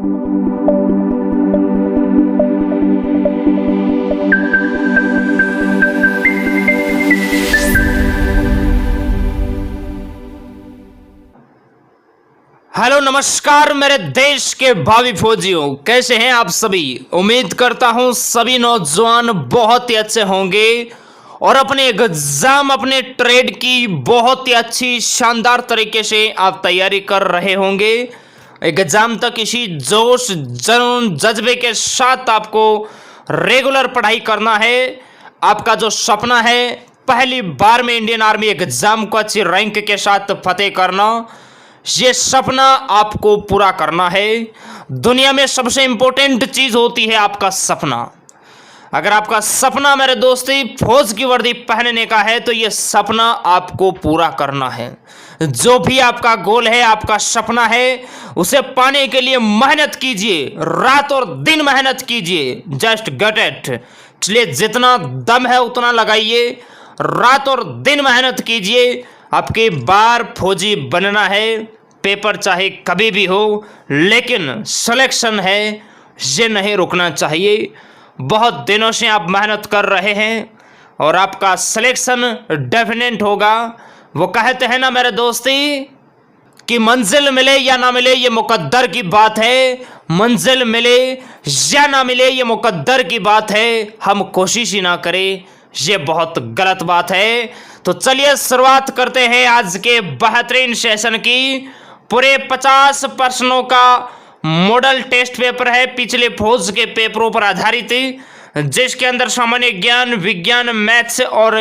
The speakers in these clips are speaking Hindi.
हेलो नमस्कार मेरे देश के भावी फौजियों, कैसे हैं आप सभी। उम्मीद करता हूं सभी नौजवान बहुत ही अच्छे होंगे और अपने एग्जाम अपने ट्रेड की बहुत ही अच्छी शानदार तरीके से आप तैयारी कर रहे होंगे। एग्जाम तक इसी जोश जुनून जज्बे के साथ आपको रेगुलर पढ़ाई करना है। आपका जो सपना है पहली बार में इंडियन आर्मी एग्जाम को अच्छी रैंक के साथ फतेह करना, ये सपना आपको पूरा करना है। दुनिया में सबसे इंपॉर्टेंट चीज होती है आपका सपना। अगर आपका सपना मेरे दोस्ती फौज की वर्दी पहनने का है तो ये सपना आपको पूरा करना है। जो भी आपका गोल है, आपका सपना है, उसे पाने के लिए मेहनत कीजिए, रात और दिन मेहनत कीजिए। Just get it. इसलिए जितना दम है उतना लगाइए, रात और दिन मेहनत कीजिए। आपकी बार फौजी बनना है, पेपर चाहे कभी भी हो, लेकिन सिलेक्शन है ये नहीं रुकना चाहिए। बहुत दिनों से आप मेहनत कर रहे हैं और आपका सिलेक्शन डेफिनेट होगा। वो कहते हैं ना मेरे दोस्ती कि मंजिल मिले या ना मिले ये मुकद्दर की बात है। मंजिल मिले या ना मिले ये मुकद्दर की बात है, हम कोशिश ही ना करें ये बहुत गलत बात है। तो चलिए शुरुआत करते हैं आज के बेहतरीन सेशन की। पूरे 50 प्रश्नों का मॉडल टेस्ट पेपर है, पिछले फौज के पेपरों पर आधारित, जिसके अंदर सामान्य ज्ञान, विज्ञान, मैथ्स और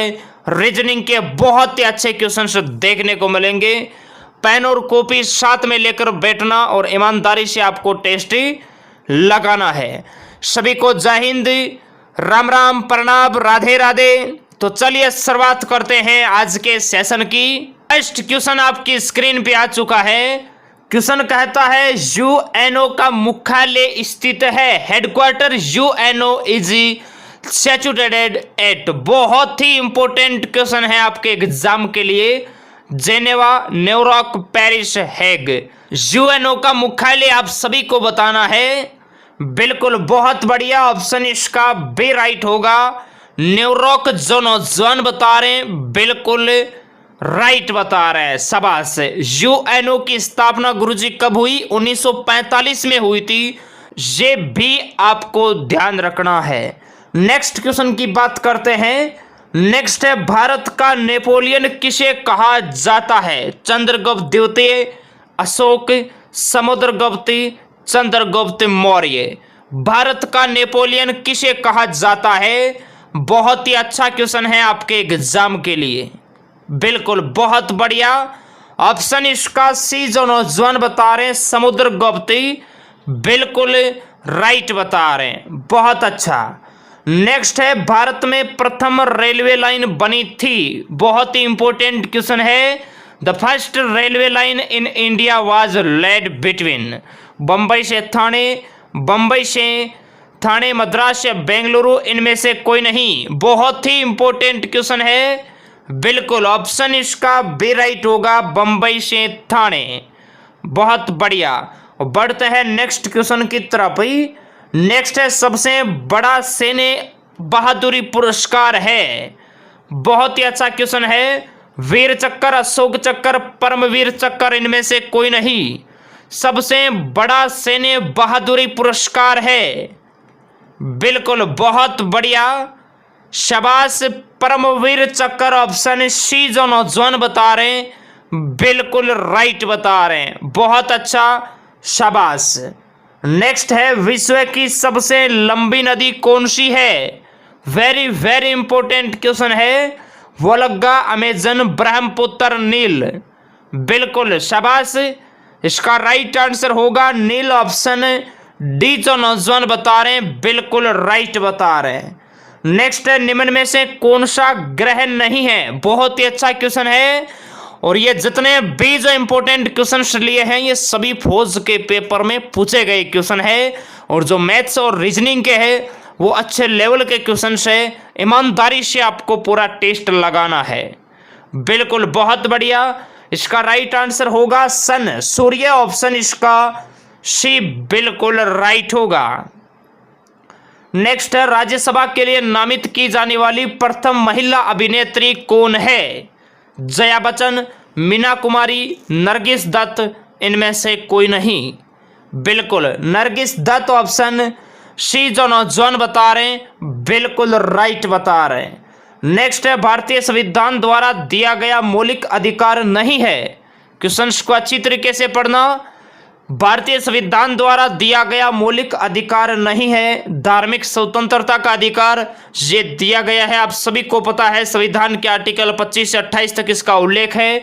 रीजनिंग के बहुत ही अच्छे क्वेश्चंस देखने को मिलेंगे। पेन और कॉपी साथ में लेकर बैठना और ईमानदारी से आपको टेस्ट लगाना है। सभी को जय हिंद, राम राम, प्रणाम, राधे राधे। तो चलिए शुरुआत करते हैं आज के सेशन की। फर्स्ट क्वेश्चन आपकी स्क्रीन पे आ चुका है। क्वेश्चन कहता है यूएनओ का मुख्यालय स्थित है, headquarter UNO is situated at. बहुत ही इंपॉर्टेंट क्वेश्चन है आपके एग्जाम के लिए। Geneva, New York, Paris, Hague. UNO का मुख्यालय आप सभी को बताना है। बिल्कुल बहुत बढ़िया, ऑप्शन इसका बी राइट होगा। न्यूयॉर्क जो नौजवान बता रहे हैं बिल्कुल राइट बता रहे हैं, शाबाश। यूएनओ की स्थापना गुरुजी कब हुई? 1945 में हुई थी, ये भी आपको ध्यान रखना है। नेक्स्ट क्वेश्चन की बात करते हैं। नेक्स्ट है भारत का नेपोलियन किसे कहा जाता है? चंद्रगुप्त द्वितीय, अशोक, समुद्रगुप्त, चंद्रगुप्त मौर्य। भारत का नेपोलियन किसे कहा जाता है? बहुत ही अच्छा क्वेश्चन है आपके एग्जाम के लिए। बिल्कुल बहुत बढ़िया, ऑप्शन इसका सी जो नौजवान बता रहे हैं समुद्रगुप्त, बिल्कुल राइट बता रहे हैं, बहुत अच्छा। नेक्स्ट है भारत में प्रथम रेलवे लाइन बनी थी। बहुत ही इंपॉर्टेंट क्वेश्चन है। The first railway line in India was laid between. Bombay से थाने, बम्बई से थाने, मद्रास या बेंगलुरु, इनमें से कोई नहीं। बहुत ही इंपॉर्टेंट क्वेश्चन है, बिल्कुल ऑप्शन इसका बी राइट होगा, बम्बई से थाने। बहुत बढ़िया, बढ़ते हैं नेक्स्ट क्वेश्चन की तरफ ही। नेक्स्ट है सबसे बड़ा सैन्य बहादुरी पुरस्कार है। बहुत ही अच्छा क्वेश्चन है। वीर चक्कर, अशोक चक्कर, परमवीर चक्कर, इनमें से कोई नहीं। सबसे बड़ा सैन्य बहादुरी पुरस्कार है। बिल्कुल बहुत बढ़िया, शाबाश, परमवीर चक्कर, ऑप्शन सी जो नौजवान बता रहे हैं बिल्कुल राइट बता रहे हैं, बहुत अच्छा, शाबाश। नेक्स्ट है विश्व की सबसे लंबी नदी कौन सी है? वेरी वेरी इंपॉर्टेंट क्वेश्चन है। वोल्गा, अमेजन, ब्रह्मपुत्र, नील। बिल्कुल शाबाश, इसका राइट आंसर होगा नील, ऑप्शन डी जो नौजवान बता रहे हैं बिल्कुल राइट बता रहे हैं। नेक्स्ट है निम्न में से कौन सा ग्रह नहीं है? बहुत ही अच्छा क्वेश्चन है और ये जितने भी जो इंपॉर्टेंट क्वेश्चंस लिए हैं ये सभी फौज के पेपर में पूछे गए क्वेश्चन है और जो मैथ्स और रीजनिंग के हैं वो अच्छे लेवल के क्वेश्चंस है। ईमानदारी से आपको पूरा टेस्ट लगाना है। बिल्कुल बहुत बढ़िया, इसका राइट आंसर होगा सन, सूर्य, ऑप्शन इसका सी बिल्कुल राइट होगा। नेक्स्ट है, राज्यसभा के लिए नामित की जाने वाली प्रथम महिला अभिनेत्री कौन है? जया बच्चन, मीना कुमारी, नरगिस दत्त, इनमें से कोई नहीं। बिल्कुल नरगिस दत्त, ऑप्शन सी जो नौजवान बता रहे हैं बिल्कुल राइट बता रहे हैं। नेक्स्ट है, भारतीय संविधान द्वारा दिया गया मौलिक अधिकार नहीं है। क्वेश्चंस को अच्छी तरीके से पढ़ना। भारतीय संविधान द्वारा दिया गया मौलिक अधिकार नहीं है धार्मिक स्वतंत्रता का अधिकार, ये दिया गया है। आप सभी को पता है संविधान के आर्टिकल 25 से 28 तक इसका उल्लेख है।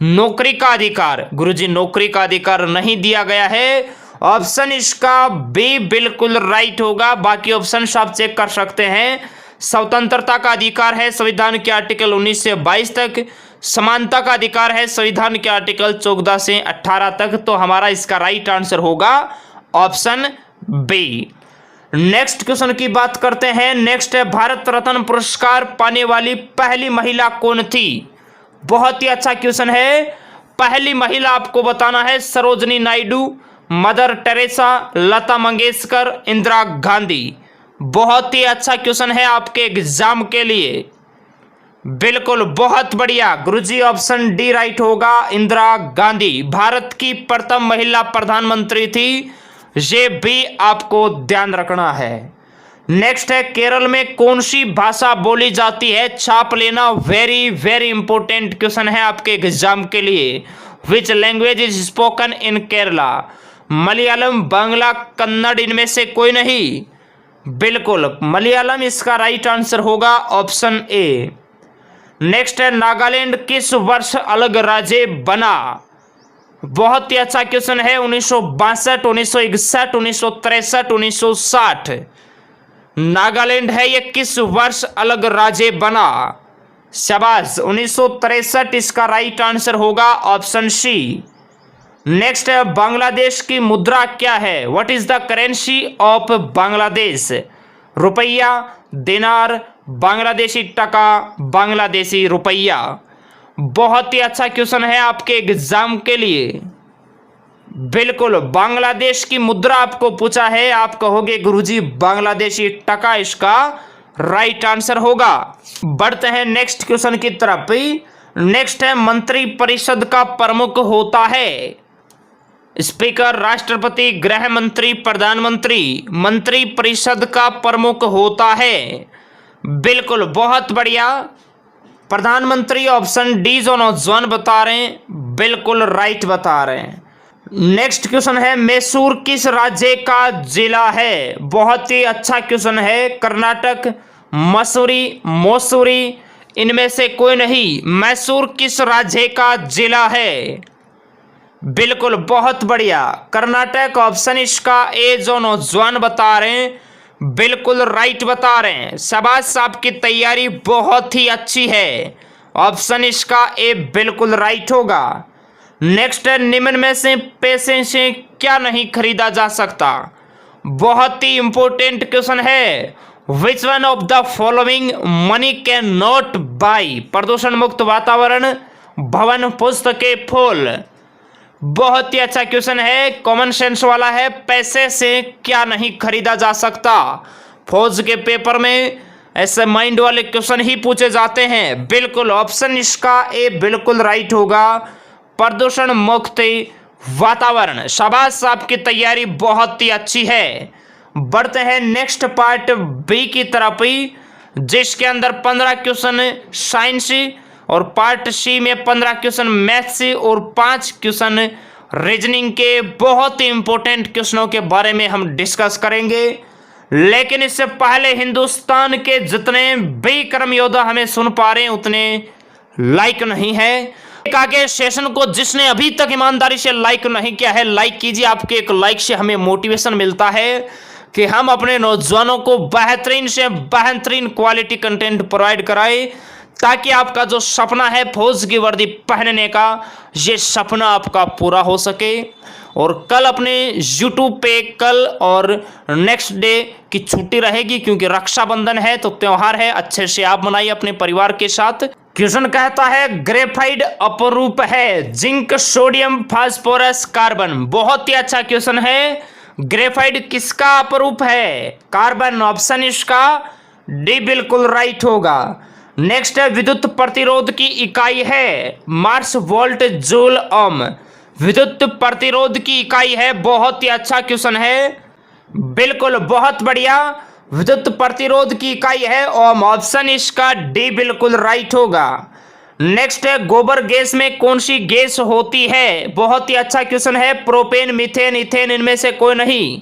नौकरी का अधिकार, गुरुजी नौकरी का अधिकार नहीं दिया गया है। ऑप्शन इसका बी बिल्कुल राइट होगा। बाकी ऑप्शन आप चेक कर सकते हैं। स्वतंत्रता का अधिकार है संविधान के आर्टिकल 19 से 22 तक। समानता का अधिकार है संविधान के आर्टिकल 14 से 18 तक। तो हमारा इसका राइट आंसर होगा ऑप्शन बी। नेक्स्ट क्वेश्चन की बात करते हैं। नेक्स्ट है, भारत रत्न पुरस्कार पाने वाली पहली महिला कौन थी? बहुत ही अच्छा क्वेश्चन है। पहली महिला आपको बताना है सरोजनी नायडू, मदर टेरेसा, लता मंगेशकर, इंदिरा गांधी। बहुत ही अच्छा क्वेश्चन है आपके एग्जाम के लिए। बिल्कुल बहुत बढ़िया गुरुजी, ऑप्शन डी राइट होगा। इंदिरा गांधी भारत की प्रथम महिला प्रधानमंत्री थी, ये भी आपको ध्यान रखना है। नेक्स्ट है, केरल में कौन सी भाषा बोली जाती है? छाप लेना, वेरी वेरी इंपॉर्टेंट क्वेश्चन है आपके एग्जाम के लिए। Which language is spoken in Kerala? Malayalam, Bangla, Kannada, इनमें से कोई नहीं। बिल्कुल मलयालम इसका राइट आंसर होगा, ऑप्शन ए। नेक्स्ट है, नागालैंड किस वर्ष अलग राज्य बना? बहुत ही अच्छा क्वेश्चन है। 1962, 1961, 1963, 1960। नागालैंड है ये किस वर्ष अलग राज्य बना? शाबाश, 1963 इसका राइट आंसर होगा, ऑप्शन सी। नेक्स्ट है, बांग्लादेश की मुद्रा क्या है? What is the currency of Bangladesh? रुपया, दिनार, बांग्लादेशी टका, बांग्लादेशी रुपया। बहुत ही अच्छा क्वेश्चन है आपके एग्जाम के लिए। बिल्कुल बांग्लादेश की मुद्रा आपको पूछा है, आप कहोगे गुरुजी बांग्लादेशी टका इसका राइट आंसर होगा। बढ़ते हैं नेक्स्ट क्वेश्चन की तरफ। नेक्स्ट है, मंत्री परिषद का प्रमुख होता है? स्पीकर, राष्ट्रपति, गृह मंत्री, प्रधानमंत्री। मंत्री परिषद का प्रमुख होता है बिल्कुल बहुत बढ़िया प्रधानमंत्री, ऑप्शन डी जो नौजवान बता रहे हैं बिल्कुल राइट बता रहे हैं। नेक्स्ट क्वेश्चन है, मैसूर किस राज्य का जिला है? बहुत ही अच्छा क्वेश्चन है। कर्नाटक, मसूरी, मोसूरी, इनमें से कोई नहीं। मैसूर किस राज्य का जिला है? बिल्कुल बहुत बढ़िया कर्नाटक, ऑप्शन इसका ए जो नौजवान बता रहे हैं बिल्कुल राइट बता रहे हैं। शाबाश, आपकी तैयारी बहुत ही अच्छी है। ऑप्शन इसका ए बिल्कुल राइट होगा। नेक्स्ट है, निम्न में से पैसे से क्या नहीं खरीदा जा सकता? बहुत ही इंपॉर्टेंट क्वेश्चन है। Which one of the following money can not by? प्रदूषण मुक्त वातावरण, भवन, पुस्तकें, फूल। बहुत ही अच्छा क्वेश्चन है, कॉमन सेंस वाला है। पैसे से क्या नहीं खरीदा जा सकता? फौज के पेपर में ऐसे माइंड वाले क्वेश्चन ही पूछे जाते हैं। बिल्कुल ऑप्शन इसका ए बिल्कुल राइट होगा, प्रदूषण मुक्त वातावरण। शाबाश, आपकी तैयारी बहुत ही अच्छी है। बढ़ते हैं नेक्स्ट पार्ट बी की तरफ, जिसके अंदर 15 क्वेश्चन साइंस और पार्ट सी में 15 क्वेश्चन मैथ्स और 5 क्वेश्चन रीजनिंग के बहुत ही इंपॉर्टेंट क्वेश्चनों के बारे में हम डिस्कस करेंगे। लेकिन इससे पहले हिंदुस्तान के जितने भी कर्म योद्धा हमें सुन पा रहे हैं उतने लाइक नहीं है। आगे सेशन को जिसने अभी तक ईमानदारी से लाइक नहीं किया है, लाइक कीजिए। आपके एक लाइक से हमें मोटिवेशन मिलता है कि हम अपने नौजवानों को बेहतरीन से बेहतरीन क्वालिटी कंटेंट प्रोवाइड कराएं, ताकि आपका जो सपना है फौज की वर्दी पहनने का, ये सपना आपका पूरा हो सके। और कल अपने यूट्यूब पे कल और नेक्स्ट डे की छुट्टी रहेगी, क्योंकि रक्षाबंधन है तो त्यौहार है, अच्छे से आप मनाइए अपने परिवार के साथ। क्वेश्चन कहता है ग्रेफाइट अपरूप है, जिंक सोडियम फास्फोरस कार्बन। बहुत ही अच्छा क्वेश्चन है। ग्रेफाइट किसका अपरूप है? कार्बन। ऑप्शन इसका डी बिल्कुल राइट होगा। नेक्स्ट है विद्युत प्रतिरोध की इकाई है मार्स वोल्ट जूल ओम। विद्युत प्रतिरोध की इकाई है। बहुत ही अच्छा क्वेश्चन है, बिल्कुल बहुत बढ़िया। विद्युत प्रतिरोध की इकाई है ओम। ऑप्शन इसका डी बिल्कुल राइट होगा। नेक्स्ट है गोबर गैस में कौन सी गैस होती है? बहुत ही अच्छा क्वेश्चन है। प्रोपेन, मीथेन, इथेन, इनमें से कोई नहीं।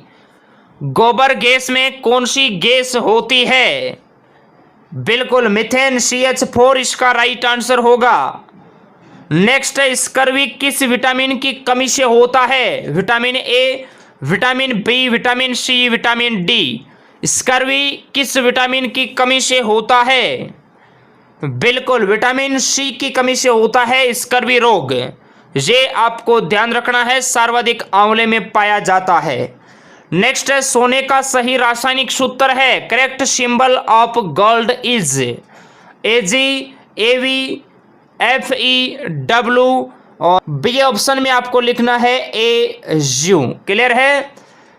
गोबर गैस में कौन सी गैस होती है? बिल्कुल मीथेन, CH4 इसका राइट आंसर होगा। नेक्स्ट है स्कर्वी किस विटामिन की कमी से होता है? Vitamin A, vitamin B, vitamin C, vitamin D. Scurvy किस विटामिन की कमी से होता है? बिल्कुल विटामिन सी की कमी से होता है स्कर्वी रोग। ये आपको ध्यान रखना है, सर्वाधिक आंवले में पाया जाता है। नेक्स्ट है सोने का सही रासायनिक सूत्र है। Correct symbol of gold is Ag, Av, Fe, और बी ऑप्शन में आपको लिखना है Au। क्लियर है?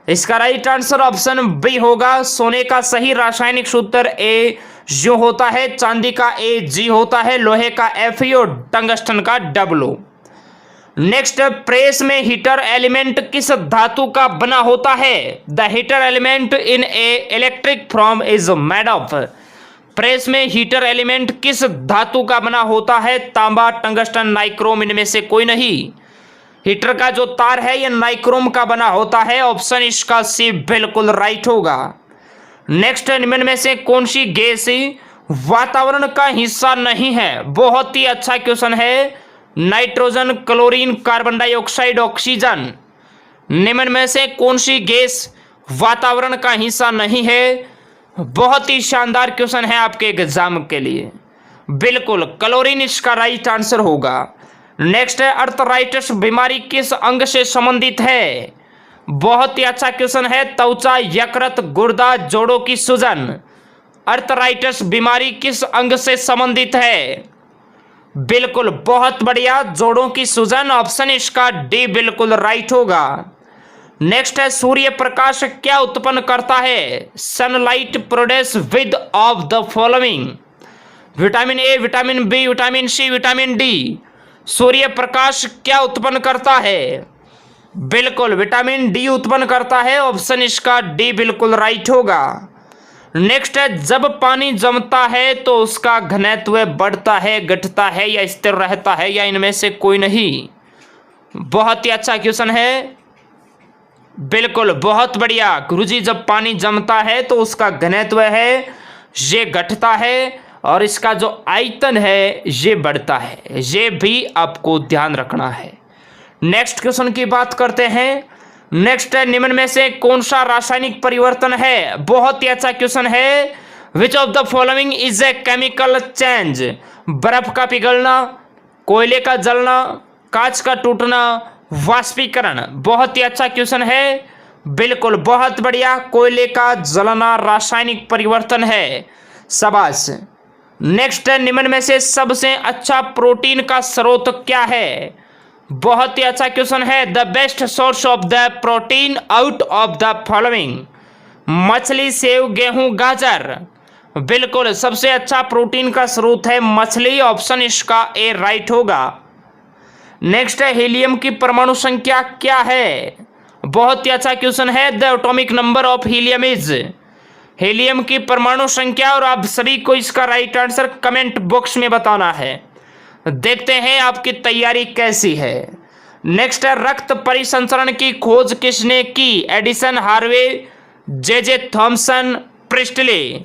इसका राइट आंसर ऑप्शन बी होगा। सोने का सही रासायनिक सूत्र Au होता है, चांदी का Ag होता है, लोहे का Fe और टंगस्टन का W। नेक्स्ट प्रेस में हीटर एलिमेंट किस धातु का बना होता है? The heater element in A electric form is made of. Press में हीटर एलिमेंट किस धातु का बना होता है? तांबा, टंगस्टन, नाइक्रोम, इनमें से कोई नहीं। हीटर का जो तार है यह नाइक्रोम का बना होता है। ऑप्शन इसका सी बिल्कुल राइट होगा। नेक्स्ट निम्न में से कौन सी गैस वातावरण का हिस्सा नहीं है? बहुत ही अच्छा क्वेश्चन है। Nitrogen, chlorine, carbon dioxide, oxygen. निम्न में से कौन सी गैस वातावरण का हिस्सा नहीं है? बहुत ही शानदार क्वेश्चन है आपके एग्जाम के लिए। बिल्कुल क्लोरीन इसका राइट आंसर होगा। नेक्स्ट है अर्थराइटिस बीमारी किस अंग से संबंधित है? बहुत ही अच्छा क्वेश्चन है। त्वचा, यकृत, गुर्दा, जोड़ों की सूजन। अर्थराइटिस बीमारी किस अंग से संबंधित है? बिल्कुल बहुत बढ़िया, जोड़ों की सूजन। ऑप्शन इसका डी बिल्कुल राइट होगा। नेक्स्ट है सूर्य प्रकाश क्या उत्पन्न करता है? Sunlight produce with of the following. Vitamin A, vitamin B, vitamin C, vitamin D. सूर्य प्रकाश क्या उत्पन्न करता है? बिल्कुल विटामिन डी उत्पन्न करता है। ऑप्शन इसका डी बिल्कुल राइट होगा। नेक्स्ट है जब पानी जमता है तो उसका घनत्व बढ़ता है, घटता है या स्थिर रहता है, या इनमें से कोई नहीं। बहुत ही अच्छा क्वेश्चन है। बिल्कुल बहुत बढ़िया गुरुजी, जब पानी जमता है तो उसका घनत्व है ये घटता है और इसका जो आयतन है ये बढ़ता है। ये भी आपको ध्यान रखना है। नेक्स्ट क्वेश्चन की बात करते हैं। नेक्स्ट है निम्न में से कौन सा रासायनिक परिवर्तन है? बहुत ही अच्छा क्वेश्चन है। Which of the following is a chemical change? बर्फ का पिघलना, कोयले का जलना, कांच का टूटना, वाष्पीकरण। बहुत ही अच्छा क्वेश्चन है। बिल्कुल बहुत बढ़िया, कोयले का जलना रासायनिक परिवर्तन है। शाबाश। नेक्स्ट है निम्न में से सबसे अच्छा प्रोटीन का स्रोत क्या है? बहुत ही अच्छा क्वेश्चन है। The best source of the protein out of the following. मछली, सेव, गेहूं, गाजर। बिल्कुल सबसे अच्छा प्रोटीन का स्रोत है मछली। ऑप्शन इसका ए राइट होगा। नेक्स्ट है हीलियम की परमाणु संख्या क्या है? बहुत ही अच्छा क्वेश्चन है। The atomic number of helium is. Helium की परमाणु संख्या, और आप सभी को इसका राइट आंसर कमेंट बॉक्स में बताना है। देखते हैं आपकी तैयारी कैसी है। नेक्स्ट है रक्त परिसंचरण की खोज किसने की? Edison, Harvey, J Thomson, Presley.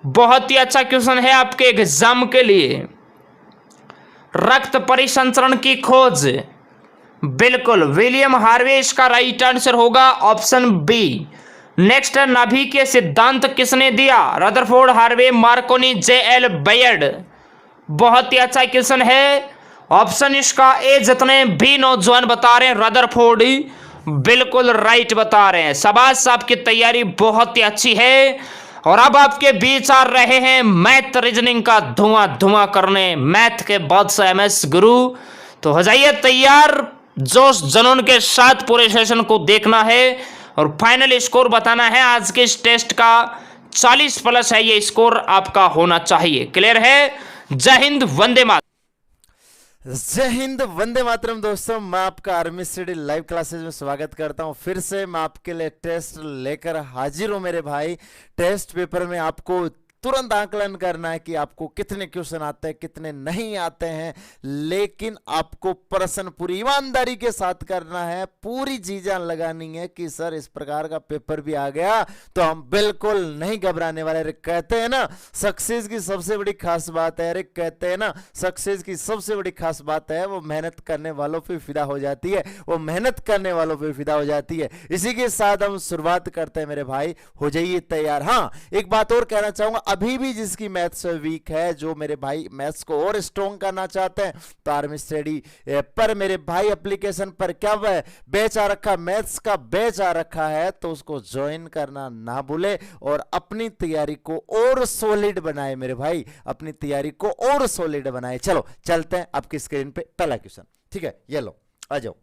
बहुत ही अच्छा क्वेश्चन है आपके एग्जाम के लिए। रक्त परिसंचरण की खोज बिल्कुल विलियम हार्वे इसका राइट आंसर होगा। Option B. नेक्स्ट है नाभि के सिद्धांत किसने दिया? Rutherford, Harvey, Marconi, J.L. Baird. बहुत ही अच्छा क्वेश्चन है। ऑप्शन इसका ए। जितने भी नौजवान बता रहे हैं रदरफोर्ड, बिल्कुल राइट बता रहे हैं, शाबाश, आपकी तैयारी बहुत ही अच्छी है। और अब आपके बीच आ रहे हैं मैथ रीजनिंग का धुआं धुआं करने, मैथ के बादशाह MS गुरु। तो हो जाइए तैयार, जोश जुनून के साथ पूरे सेशन को देखना है और फाइनल स्कोर बताना है। आज के इस टेस्ट का 40 प्लस है ये स्कोर आपका होना चाहिए। क्लियर है? जय हिंद, वंदे मातरम। जय हिंद, वंदे मातरम। दोस्तों, मैं आपका आर्मी स्टडी लाइव क्लासेज में स्वागत करता हूं। फिर से मैं आपके लिए टेस्ट लेकर हाजिर हूं मेरे भाई। टेस्ट पेपर में आपको तुरंत आकलन करना है कि आपको कितने क्वेश्चन आते हैं, कितने नहीं आते हैं, लेकिन आपको प्रश्न पूरी ईमानदारी के साथ करना है, पूरी चीजें लगानी है कि सर इस प्रकार का पेपर भी आ गया तो हम बिल्कुल नहीं घबराने वाले। अरे कहते हैं ना, सक्सेस की सबसे बड़ी खास बात है, अरे कहते हैं ना, सक्सेस की सबसे बड़ी खास बात है वो मेहनत करने वालों पे फिदा हो जाती है, वो मेहनत करने वालों पे फिदा हो जाती है। इसी के साथ हम शुरुआत करते हैं मेरे भाई, हो जाइए तैयार। हाँ, एक बात और कहना चाहूंगा, अभी भी जिसकी मैथ्स वीक है, जो मेरे भाई मैथ्स को और स्ट्रॉन्ग करना चाहते हैं, तो आर्मी स्टडी पर मेरे भाई एप्लीकेशन पर क्या बैच आ रखा, मैथ्स का बैच आ रखा है, तो उसको ज्वाइन करना ना भूले और अपनी तैयारी को और सॉलिड बनाए मेरे भाई, अपनी तैयारी को और सॉलिड बनाए। चलो चलते हैं आपकी स्क्रीन पे पहला क्वेश्चन। ठीक है, ये लो, आ जाओ।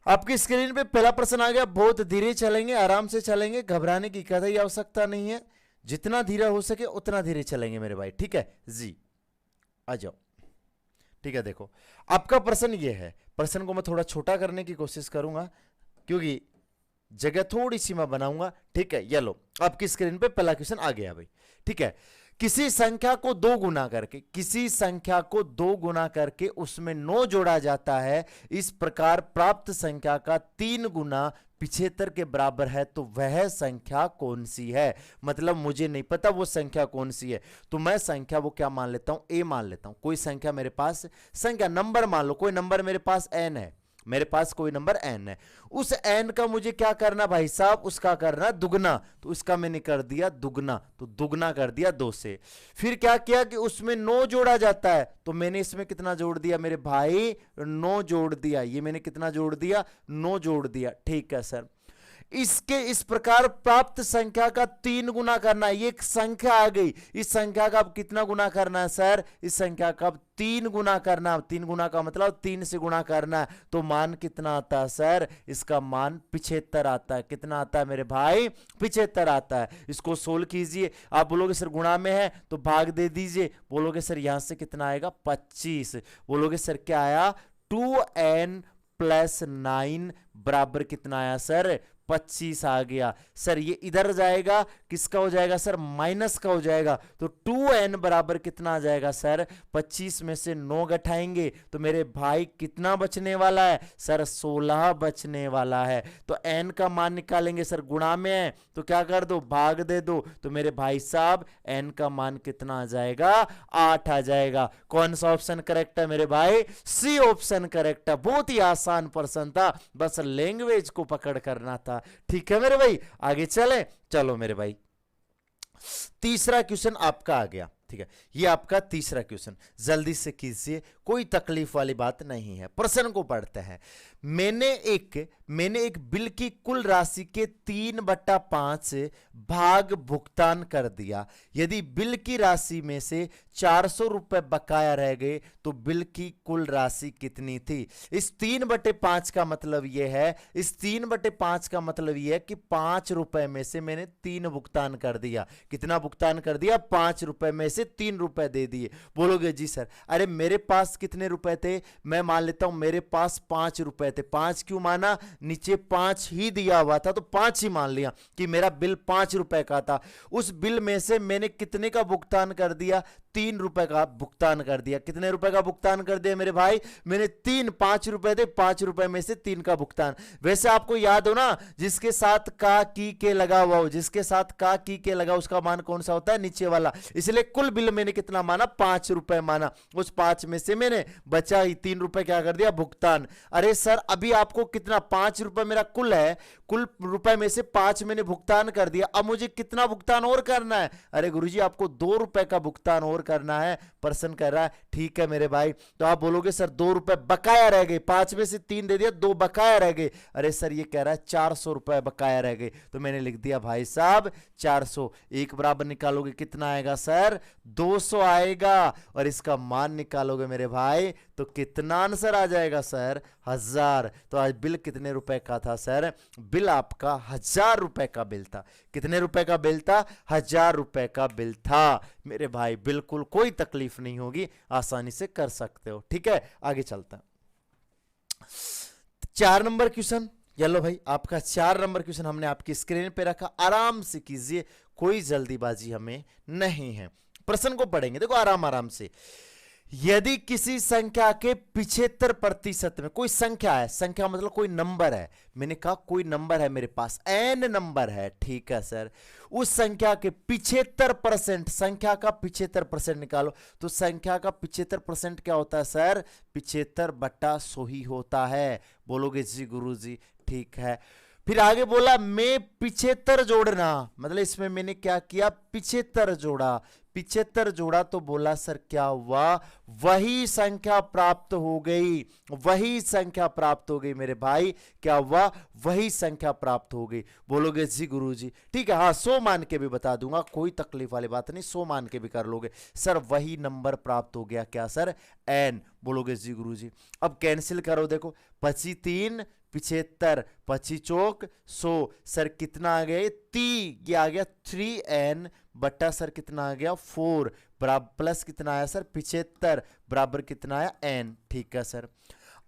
आपकी स्क्रीन पे पहला प्रश्न आ गया। बहुत धीरे चलेंगे, आराम से चलेंगे, घबराने की कतई आवश्यकता नहीं है। जितना धीरे हो सके उतना धीरे चलेंगे मेरे भाई। ठीक है जी, आ जाओ। ठीक है, देखो आपका प्रश्न ये है। प्रश्न को मैं थोड़ा छोटा करने की कोशिश करूंगा क्योंकि जगह थोड़ी सी मैं बनाऊंगा। ठीक है, ये लो, आपकी स्क्रीन पे पहला क्वेश्चन आ गया भाई। ठीक है, किसी संख्या को 2 गुना करके, किसी संख्या को 2 गुना करके उसमें 9 जोड़ा जाता है, इस प्रकार प्राप्त संख्या का 3 गुना 75 के बराबर है, तो वह संख्या कौन सी है। मतलब मुझे नहीं पता वो संख्या कौन सी है, तो मैं संख्या वो क्या मान लेता हूं, ए मान लेता हूं। कोई संख्या मेरे पास, संख्या नंबर मान लो, कोई नंबर मेरे पास n है, मेरे पास कोई नंबर n है, उस n का मुझे क्या करना भाई साहब, उसका करना दुगना। तो उसका मैंने कर दिया दुगना, तो दुगना कर दिया 2 से। फिर क्या किया कि उसमें 9 जोड़ा जाता है, तो मैंने इसमें कितना जोड़ दिया मेरे भाई, 9 जोड़ दिया। ये मैंने कितना जोड़ दिया, 9 जोड़ दिया। ठीक है सर, इसके इस प्रकार प्राप्त संख्या का 3 गुना करना है। ये एक संख्या आ गई, इस संख्या का अब कितना गुना करना है सर, इस संख्या का अब 3 गुना करना। 3 गुना का मतलब 3 से गुना करना है, तो मान कितना आता है सर, इसका मान 75 आता है। कितना आता है मेरे भाई, 75 आता है। इसको सोल्व कीजिए। आप बोलोगे सर गुणा में है तो भाग दे दीजिए, बोलोगे सर यहां से कितना आएगा 25, बोलोगे सर क्या आया 2n + 9 बराबर कितना आया सर 25 आ गया। सर ये इधर जाएगा, किसका हो जाएगा सर, माइनस का हो जाएगा, तो 2n बराबर कितना आ जाएगा सर, 25 में से 9 घटाएंगे तो मेरे भाई कितना बचने वाला है सर, 16 बचने वाला है। तो n का मान निकालेंगे सर, गुणा में है तो क्या कर दो, भाग दे दो, तो मेरे भाई साहब n का मान कितना आ जाएगा, 8 आ जाएगा। कौन सा ऑप्शन करेक्ट है मेरे भाई, सी ऑप्शन करेक्ट है। बहुत ही आसान प्रश्न था, बस लैंग्वेज को पकड़ करना था। ठीक है मेरे भाई, आगे चले। चलो मेरे भाई, तीसरा क्वेश्चन आपका आ गया। ठीक है, ये आपका तीसरा क्वेश्चन, जल्दी से कीजिए, कोई तकलीफ वाली बात नहीं है। प्रश्न को पढ़ते हैं। मैंने एक बिल की कुल राशि के 3/5 भाग भुगतान कर दिया। यदि बिल की राशि में से 400 रुपए बकाया रह गए तो बिल की कुल राशि कितनी थी। इस 3/5 का मतलब यह है, इस 3/5 का मतलब यह है कि 5 रुपए में से मैंने 3 भुगतान कर दिया। कितना भुगतान कर दिया, 5 रुपए में से 3 रुपए दे दिए। बोलोगे जी सर, अरे मेरे पास कितने रुपए थे, मैं मान लेता हूं मेरे पास 5 रुपए थे। 5 क्यों माना, नीचे 5 ही दिया हुआ था तो 5 ही मान लिया कि मेरा बिल 5 रुपए का था। उस बिल में से मैंने कितने का भुगतान कर दिया, 3 रुपए का भुगतान कर दिया। कितने रुपए का भुगतान कर दिया मेरे भाई, मैंने 5 रुपए थे, 5 रुपए में से 3 का भुगतान। वैसे आपको याद हो ना, जिसके साथ का की के लगा हुआ हो, जिसके साथ का की के लगा उसका मान कौन सा होता है, नीचे वाला। इसलिए कुल बिल मैंने कितना माना, 5 रुपए माना। उस 5 में से मैंने बचा ही 3 रुपए क्या कर दिया, भुगतान। अरे सर अभी आपको कितना, 5 रुपए मेरा कुल है, कुल रुपए में से 5 मैंने भुगतान कर दिया, अब मुझे कितना भुगतान और करना है? अरे गुरुजी आपको 2 रुपए का भुगतान और करना है। पर्सन कह रहा है ठीक है मेरे भाई। तो आप बोलोगे सर 2 रुपए बकाया रह गए, 5 में से 3 दे दिया, 2 बकाया रह गए। अरे सर ये कह रहा है 400 रुपए बकाया रह गए, तो मैंने लिख दिया भाई साहब 400। एक बराबर निकालोगे कितना आएगा सर, 200 आएगा। और इसका मान निकालोगे मेरे भाई तो कितना आंसर आ जाएगा सर, 1000। तो आज बिल कितने रुपए का था सर, बिल आपका 1000 रुपए का बिल था। कितने रुपए का बिल था, 1000 रुपए का बिल था मेरे भाई। बिल्कुल कोई तकलीफ नहीं होगी, आसानी से कर सकते हो। ठीक है आगे चलता है। 4 नंबर क्वेश्चन, चलो भाई आपका 4 नंबर क्वेश्चन हमने आपकी स्क्रीन पे रखा, आराम से कीजिए, कोई जल्दीबाजी हमें नहीं है। प्रश्न को पढ़ेंगे, देखो आराम आराम से। यदि किसी संख्या के 75% में, कोई संख्या है, संख्या मतलब कोई नंबर है, मैंने कहा कोई नंबर है मेरे पास, n नंबर है, ठीक है सर। उस संख्या के 75%, संख्या का 75% निकालो। तो संख्या का 75% क्या होता है सर, 75/100 ही होता है। बोलोगे जी गुरुजी ठीक है। फिर आगे बोला मैं 75 जोड़ना, मतलब इसमें मैंने क्या किया, 75 जोड़ा, 75 जोड़ा तो बोला सर क्या हुआ, वही संख्या प्राप्त हो गई, वही संख्या प्राप्त हो गई मेरे भाई। क्या हुआ, वही संख्या प्राप्त हो गई। बोलोगे जी गुरुजी ठीक है, हाँ 100 मान के भी बता दूंगा, कोई तकलीफ वाली बात नहीं, 100 मान के भी कर लोगे। सर वही नंबर प्राप्त हो गया, क्या सर, n। बोलोगे जी गुरुजी। अब कैंसिल करो, देखो 25 3 75, 25 चौक 100, सर कितना आ गया, ये आ गया 3n बट्टा सर कितना आ गया 4, बराबर प्लस कितना आया सर 75, बराबर कितना आया n। ठीक है सर।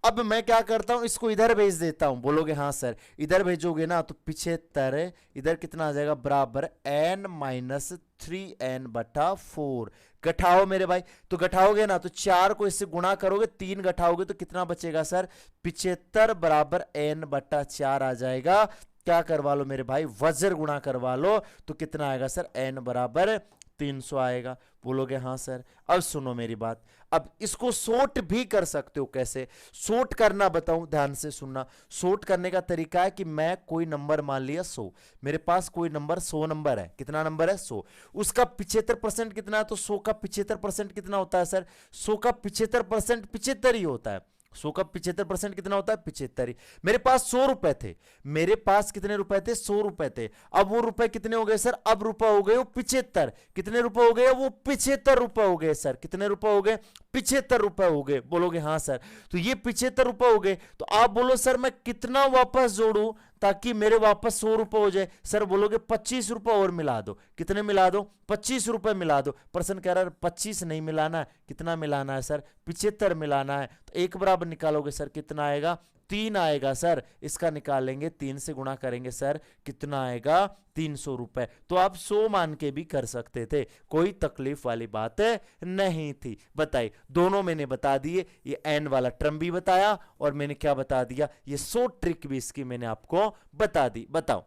अब मैं क्या करता हूं, इसको इधर भेज देता हूं। बोलोगे हाँ सर, इधर भेजोगे ना तो 75 इधर कितना आ जाएगा, बराबर n माइनस 3n बटा 4। घटाओ मेरे भाई, तो घटाओगे ना तो 4 को इससे गुणा करोगे, 3 घटाओगे तो कितना बचेगा सर, 75 बराबर n बटा 4 आ जाएगा। क्या करवा लो मेरे भाई, वज्र गुणा करवा लो, तो कितना आएगा सर, n बराबर 300 आएगा। बोलोगे हाँ सर। अब सुनो मेरी बात, अब इसको शॉर्ट भी कर सकते हो। कैसे शॉर्ट करना बताऊं, ध्यान से सुनना। शॉर्ट करने का तरीका है कि मैं कोई नंबर मान लिया 100, मेरे पास कोई नंबर 100 नंबर है, कितना नंबर है 100, उसका 75% कितना है, तो 100 का 75% कितना होता है सर, 100 का 75% 75 ही होता है। 100 का 75% कितना होता है, 75 ही। मेरे पास 100 रुपए थे, मेरे पास कितने रुपए थे, 100 रुपए थे। अब वो रुपए कितने हो गए सर, अब रुपए हो गए वो 75। कितने रुपए हो गए, वो 75 रुपए हो गए सर। कितने रुपए हो गए, 75 रुपए हो गए। बोलोगे हाँ सर। तो ये 75 रुपए हो गए, तो आप बोलो सर मैं कितना वापस जोड़ू ताकि मेरे वापस 100 रुपए हो जाए। सर बोलोगे 25 रुपए और मिला दो। कितने मिला दो, 25 रुपए मिला दो। पर्सन कह रहा है 25 नहीं मिलाना है, कितना मिलाना है सर, 75 मिलाना है। तो एक बराबर निकालोगे सर कितना आएगा, 3 आएगा सर। इसका निकालेंगे, 3 से गुणा करेंगे सर, कितना आएगा 300 रुपए। तो आप 100 मान के भी कर सकते थे, कोई तकलीफ वाली बात नहीं थी। बताइए, दोनों मैंने बता दिए, ये एन वाला टर्म भी बताया और मैंने क्या बता दिया, ये 100 ट्रिक भी इसकी मैंने आपको बता दी। बताओ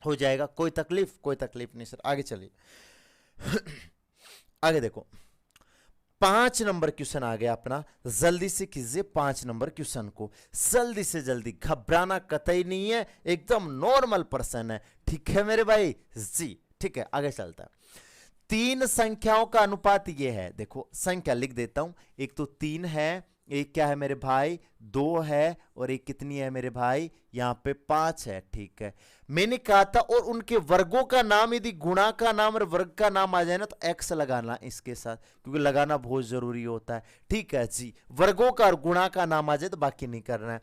हो जाएगा, कोई तकलीफ, कोई तकलीफ नहीं सर। आगे चलिए आगे देखो, 5 नंबर क्वेश्चन आ गया अपना, जल्दी से कीजिए 5 नंबर क्वेश्चन को, जल्दी से जल्दी, घबराना कतई नहीं है, एकदम नॉर्मल पर्सन है। ठीक है मेरे भाई जी, ठीक है आगे चलता है। 3 संख्याओं का अनुपात ये है, देखो संख्या लिख देता हूं, एक तो 3 है, एक क्या है मेरे भाई 2 है, और एक कितनी है मेरे भाई यहां पे 5 है। ठीक है, मैंने कहा था और उनके वर्गों का नाम, यदि गुणा का नाम और वर्ग का नाम आ जाए ना तो एक्स लगाना इसके साथ, क्योंकि लगाना बहुत जरूरी होता है। ठीक है जी, वर्गों का और गुणा का नाम आ जाए तो बाकी नहीं करना है।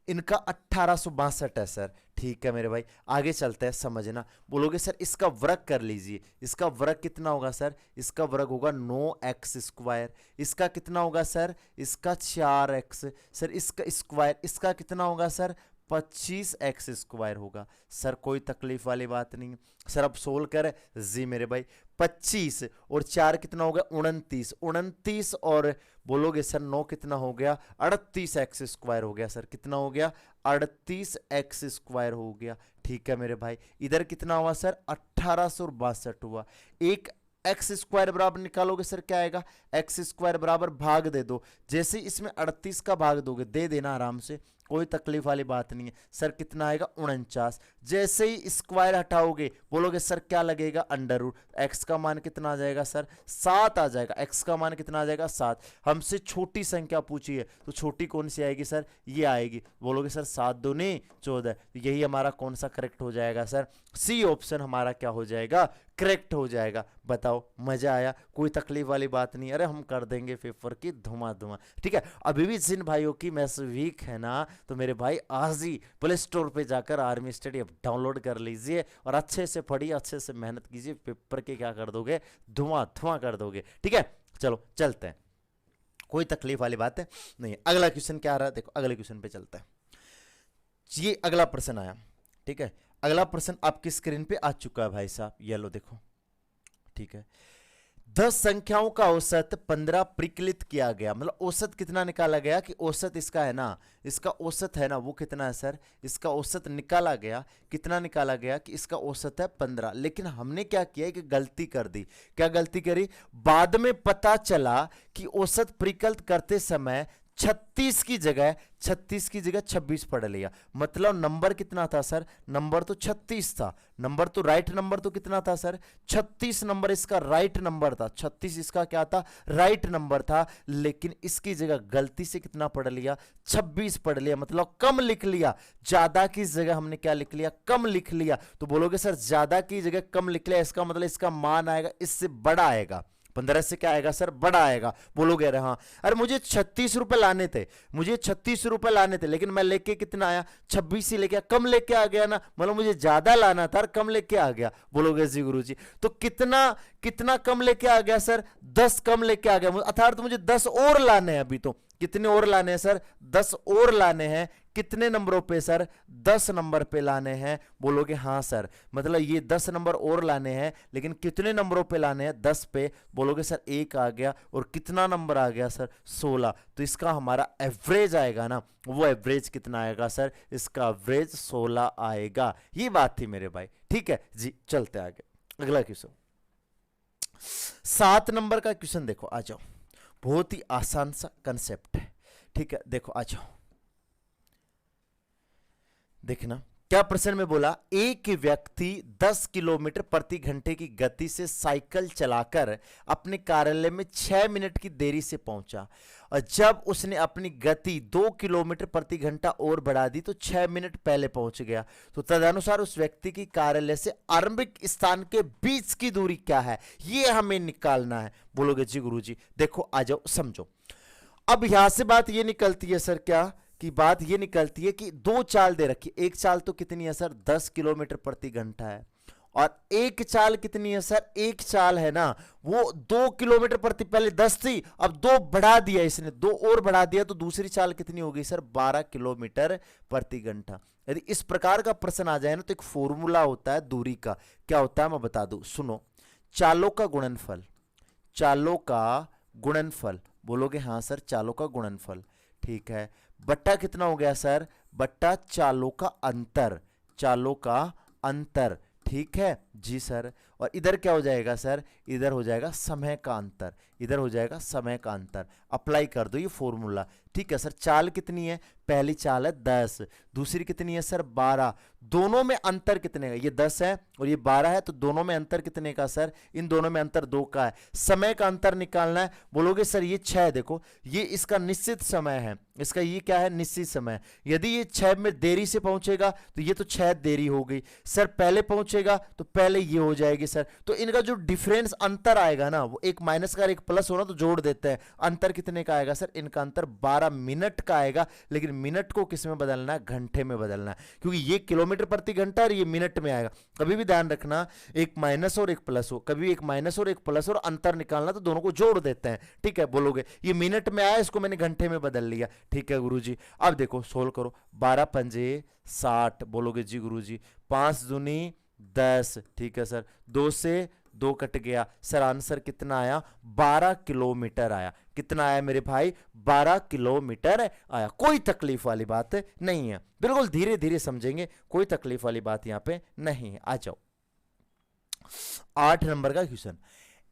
इनका 1862 है सर। ठीक है मेरे भाई, आगे चलते हैं, समझना। बोलोगे सर इसका वर्ग कर लीजिए, इसका वर्ग कितना होगा सर, इसका वर्ग होगा 9x²। इसका कितना होगा सर, इसका 4x। सर इसका स्क्वायर, इसका कितना होगा सर 25x² होगा। सर कोई तकलीफ वाली बात नहीं सर। अब सोल्व कर जी मेरे भाई, 25 और 4 कितना हो गया 29, 29 और बोलोगे सर 9 कितना हो गया 38x² हो गया सर। कितना हो गया 38x² हो गया। ठीक है मेरे भाई, इधर कितना हुआ सर 1862 हुआ। एक एक्स स्क्वायर बराबर निकालोगे सर क्या आएगा, एक्स स्क्वायर बराबर भाग दे दो, जैसे इसमें 38 का भाग दोगे, दे देना आराम से, कोई तकलीफ वाली बात नहीं है सर। कितना आएगा 49। जैसे ही स्क्वायर हटाओगे बोलोगे सर क्या लगेगा, अंडर रूट। एक्स का मान कितना आ जाएगा सर, 7 आ जाएगा। एक्स का मान कितना आ जाएगा 7। हमसे छोटी संख्या पूछी है तो छोटी कौन सी आएगी सर, ये आएगी। बोलोगे सर 7 दूनी 14, तो यही हमारा कौन सा करेक्ट हो जाएगा सर, सी ऑप्शन हमारा क्या हो जाएगा, करेक्ट हो जाएगा। बताओ मजा आया, कोई तकलीफ वाली बात नहीं। अरे हम कर देंगे पेपर की धुआं। ठीक है, अभी भी जिन भाइयों की मैथ्स वीक है ना, तो मेरे भाई आज ही प्ले स्टोर पे जाकर आर्मी स्टडी ऐप डाउनलोड कर लीजिए और अच्छे से पढ़िए, अच्छे से मेहनत कीजिए, पेपर के क्या कर दोगे, धुआं कर दोगे। ठीक है, चलो चलते हैं, कोई तकलीफ वाली बात है नहीं। अगला क्वेश्चन क्या आ रहा है, देखो अगले क्वेश्चन पे चलते हैं। ये अगला प्रश्न आया, ठीक है, अगला प्रश्न आपकी स्क्रीन पे आ चुका है भाई साहब, ये लो देखो। ठीक है, 10 संख्याओं का औसत 15 परिकलित किया गया, मतलब औसत कितना निकाला गया, कि औसत इसका है ना, इसका औसत है ना, वो कितना है सर, इसका औसत निकाला गया। कितना निकाला गया, कि इसका औसत है 15। लेकिन हमने क्या किया कि गलती कर दी। क्या गलती करी, बाद में पता चला कि औसत परिकलित करते समय 36 की जगह 26 पढ़ लिया। मतलब नंबर कितना था सर, नंबर तो 36 था, नंबर तो राइट नंबर तो कितना था सर, 36 नंबर इसका राइट नंबर था, 36 इसका क्या था, राइट नंबर था। लेकिन इसकी जगह गलती से कितना पढ़ लिया, 26 पढ़ लिया, मतलब कम लिख लिया। ज्यादा की जगह हमने क्या लिख लिया, कम लिख लिया। तो बोलोगे सर ज्यादा की जगह कम लिख लिया, इसका मतलब इसका मान आएगा इससे बड़ा आएगा, 15 से क्या आएगा सर, बड़ा आएगा। बोलोगे अरे हाँ, अरे मुझे 36 रुपए लाने थे, मुझे 36 रुपए लाने थे, लेकिन मैं लेके कितना आया, 26 ही लेके, कम लेके आ गया ना, मतलब मुझे ज्यादा लाना था और कम लेके आ गया। बोलोगे जी गुरुजी, तो कितना कम लेके आ गया सर, 10 कम लेके आ गया, अर्थात मुझे 10 और लाने हैं। अभी तो कितने और लाने हैं सर, 10 और लाने हैं। कितने नंबरों पे सर, 10 नंबर पे लाने हैं। बोलोगे हाँ सर, मतलब ये 10 नंबर और लाने हैं, लेकिन कितने नंबरों पे लाने हैं, 10 पे। बोलोगे सर 1 आ गया, और कितना नंबर आ गया सर, 16। तो इसका हमारा एवरेज आएगा ना, वो एवरेज कितना आएगा सर, इसका एवरेज 16 आएगा। ये बात थी मेरे भाई। ठीक है जी, चलते आगे। अगला क्वेश्चन 7 नंबर का क्वेश्चन देखो, आ जाओ, बहुत ही आसान सा कंसेप्ट है। ठीक है, देखो आ जाओ, देखना क्या प्रश्न में बोला, एक व्यक्ति 10 किलोमीटर प्रति घंटे की गति से साइकिल चलाकर अपने कार्यालय में 6 मिनट की देरी से पहुंचा, और जब उसने अपनी गति 2 किलोमीटर प्रति घंटा और बढ़ा दी तो 6 मिनट पहले पहुंच गया। तो तदनुसार उस व्यक्ति की कार्यालय से आरंभिक स्थान के बीच की दूरी क्या है, यह हमें निकालना है। बोलोगे जी गुरुजी, देखो आ जाओ समझो। अब यहां से बात यह निकलती है सर, क्या की बात ये निकलती है कि 2 चाल दे रखी, एक चाल तो कितनी है सर, 10 किलोमीटर प्रति घंटा है, और एक चाल कितनी है सर, एक चाल है ना वो 2 किलोमीटर प्रति, पहले 10 थी, अब 2 बढ़ा दिया इसने, 2 और बढ़ा दिया, तो दूसरी चाल कितनी हो गई सर, 12 किलोमीटर प्रति घंटा। यदि इस प्रकार का प्रश्न आ जाए ना, तो एक फॉर्मूला होता है दूरी का, क्या होता है मैं बता दूं, सुनो। चालों का गुणनफल, चालों का गुणनफल, बोलोगे हाँ सर, चालों का गुणनफल, ठीक है, बट्टा कितना हो गया सर, बट्टा चालों का अंतर, चालों का अंतर, ठीक है जी सर। और इधर क्या हो जाएगा सर, इधर हो जाएगा समय का अंतर, इधर हो जाएगा समय का अंतर। अप्लाई कर दो ये फॉर्मूला, ठीक है सर। चाल कितनी है, पहली चाल है 10, दूसरी कितनी है सर 12, दोनों में अंतर कितने का, ये 10 है और ये 12 है, तो दोनों में अंतर कितने का सर, इन दोनों में अंतर 2 का है। समय का अंतर निकालना है, बोलोगे सर ये 6, देखो ये इसका निश्चित समय है, इसका ये क्या है, निश्चित समय। यदि ये 6 में देरी से पहुंचेगा तो ये तो 6 देरी हो गई सर, पहले पहुंचेगा तो पहले ये हो जाएगी सर। तो इनका जो डिफरेंस अंतर आएगा ना, वो एक माइनस का एक प्लस होना, तो जोड़ देते हैं। अंतर कितने का आएगा सर, इनका अंतर 12 मिनट का आएगा, लेकिन मिनट को किस में बदलना है, घंटे में बदलना है, क्योंकि ये किलोमीटर प्रति घंटा और ये मिनट में आएगा। कभी भी ध्यान रखना, एक माइनस और एक प्लस हो, कभी एक माइनस और एक प्लस और अंतर निकालना, तो दोनों को जोड़ देते हैं। ठीक है, बोलोगे ये मिनट में आया, इसको मैंने घंटे में बदल लिया। ठीक है गुरुजी, अब देखो सोल्व करो, 12 पंजे 60, बोलोगे जी गुरुजी, 5 दूनी 10, ठीक है सर, 2 से 2 कट गया सर, आंसर कितना आया, 12 किलोमीटर आया। कितना आया मेरे भाई, 12 किलोमीटर आया। कोई तकलीफ वाली बात नहीं है, बिल्कुल धीरे धीरे समझेंगे, कोई तकलीफ वाली बात यहां पे नहीं है। आ जाओ 8 नंबर का क्वेश्चन,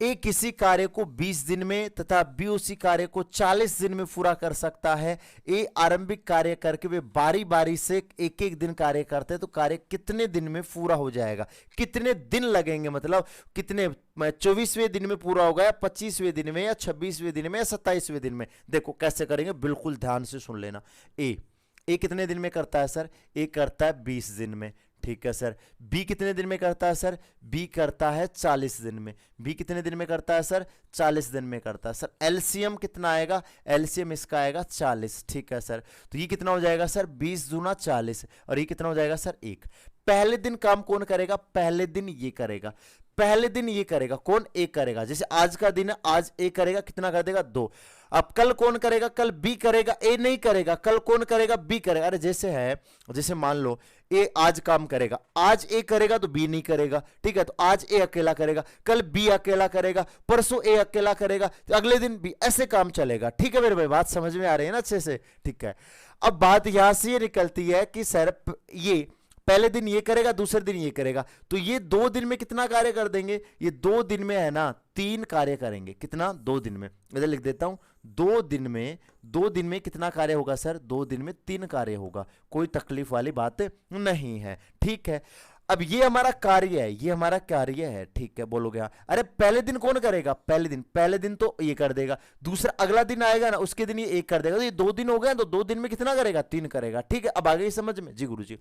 ए किसी कार्य को 20 दिन में तथा बी उसी कार्य को 40 दिन में पूरा कर सकता है। ए आरंभिक कार्य करके वे बारी बारी से एक एक दिन कार्य करते हैं, तो कार्य कितने दिन में पूरा हो जाएगा, कितने दिन लगेंगे, मतलब कितने 24वें दिन में पूरा होगा या 25वें दिन में या 26वें दिन में या 27वें दिन में। देखो कैसे करेंगे, बिल्कुल ध्यान से सुन लेना। ए कितने दिन में करता है सर, ए करता है 20 दिन में, ठीक है सर। बी कितने दिन में करता है सर, बी करता है 40 दिन में। बी कितने दिन में करता है सर, 40 दिन में करता है सर। एलसीएम कितना आएगा, एलसीएम इसका आएगा 40, ठीक है सर। तो ये कितना हो जाएगा सर, 20 दूना 40, और ये कितना हो जाएगा सर 1। पहले दिन काम कौन करेगा, पहले दिन ये करेगा, पहले दिन ये करेगा, कौन, ए करेगा। जैसे आज का दिन है, आज ए करेगा, कितना कर देगा 2। अब कल कौन करेगा, कल बी करेगा, ए नहीं करेगा, कल कौन करेगा, बी करेगा। अरे जैसे है, जैसे मान लो ए आज काम करेगा, आज ए करेगा तो बी नहीं करेगा, ठीक है। तो आज ए अकेला करेगा, कल बी अकेला करेगा, परसों ए अकेला करेगा, तो अगले दिन बी, ऐसे काम चलेगा, ठीक है मेरे भाई। बात समझ में आ रही है ना अच्छे से, ठीक है। अब बात यहां से ये निकलती है कि सर ये पहले दिन ये करेगा, दूसरे दिन ये करेगा, तो ये 2 दिन में कितना कार्य कर देंगे, ये 2 दिन में है ना 3 कार्य करेंगे। कितना, 2 दिन में, इधर लिख देता हूं, 2 दिन में कितना कार्य होगा सर, 2 दिन में 3 कार्य होगा। कोई तकलीफ वाली बात नहीं है, ठीक है। अब ये हमारा कार्य है, ये हमारा कार्य है, ठीक है। बोलोगे हाँ, अरे पहले दिन कौन करेगा, पहले दिन तो ये कर देगा, दूसरा अगला दिन आएगा ना, उसके दिन ये 1 कर देगा, तो ये 2 दिन हो गए, तो 2 दिन में कितना करेगा, 3 करेगा, ठीक है। अब आ गई समझ में जी गुरुजी।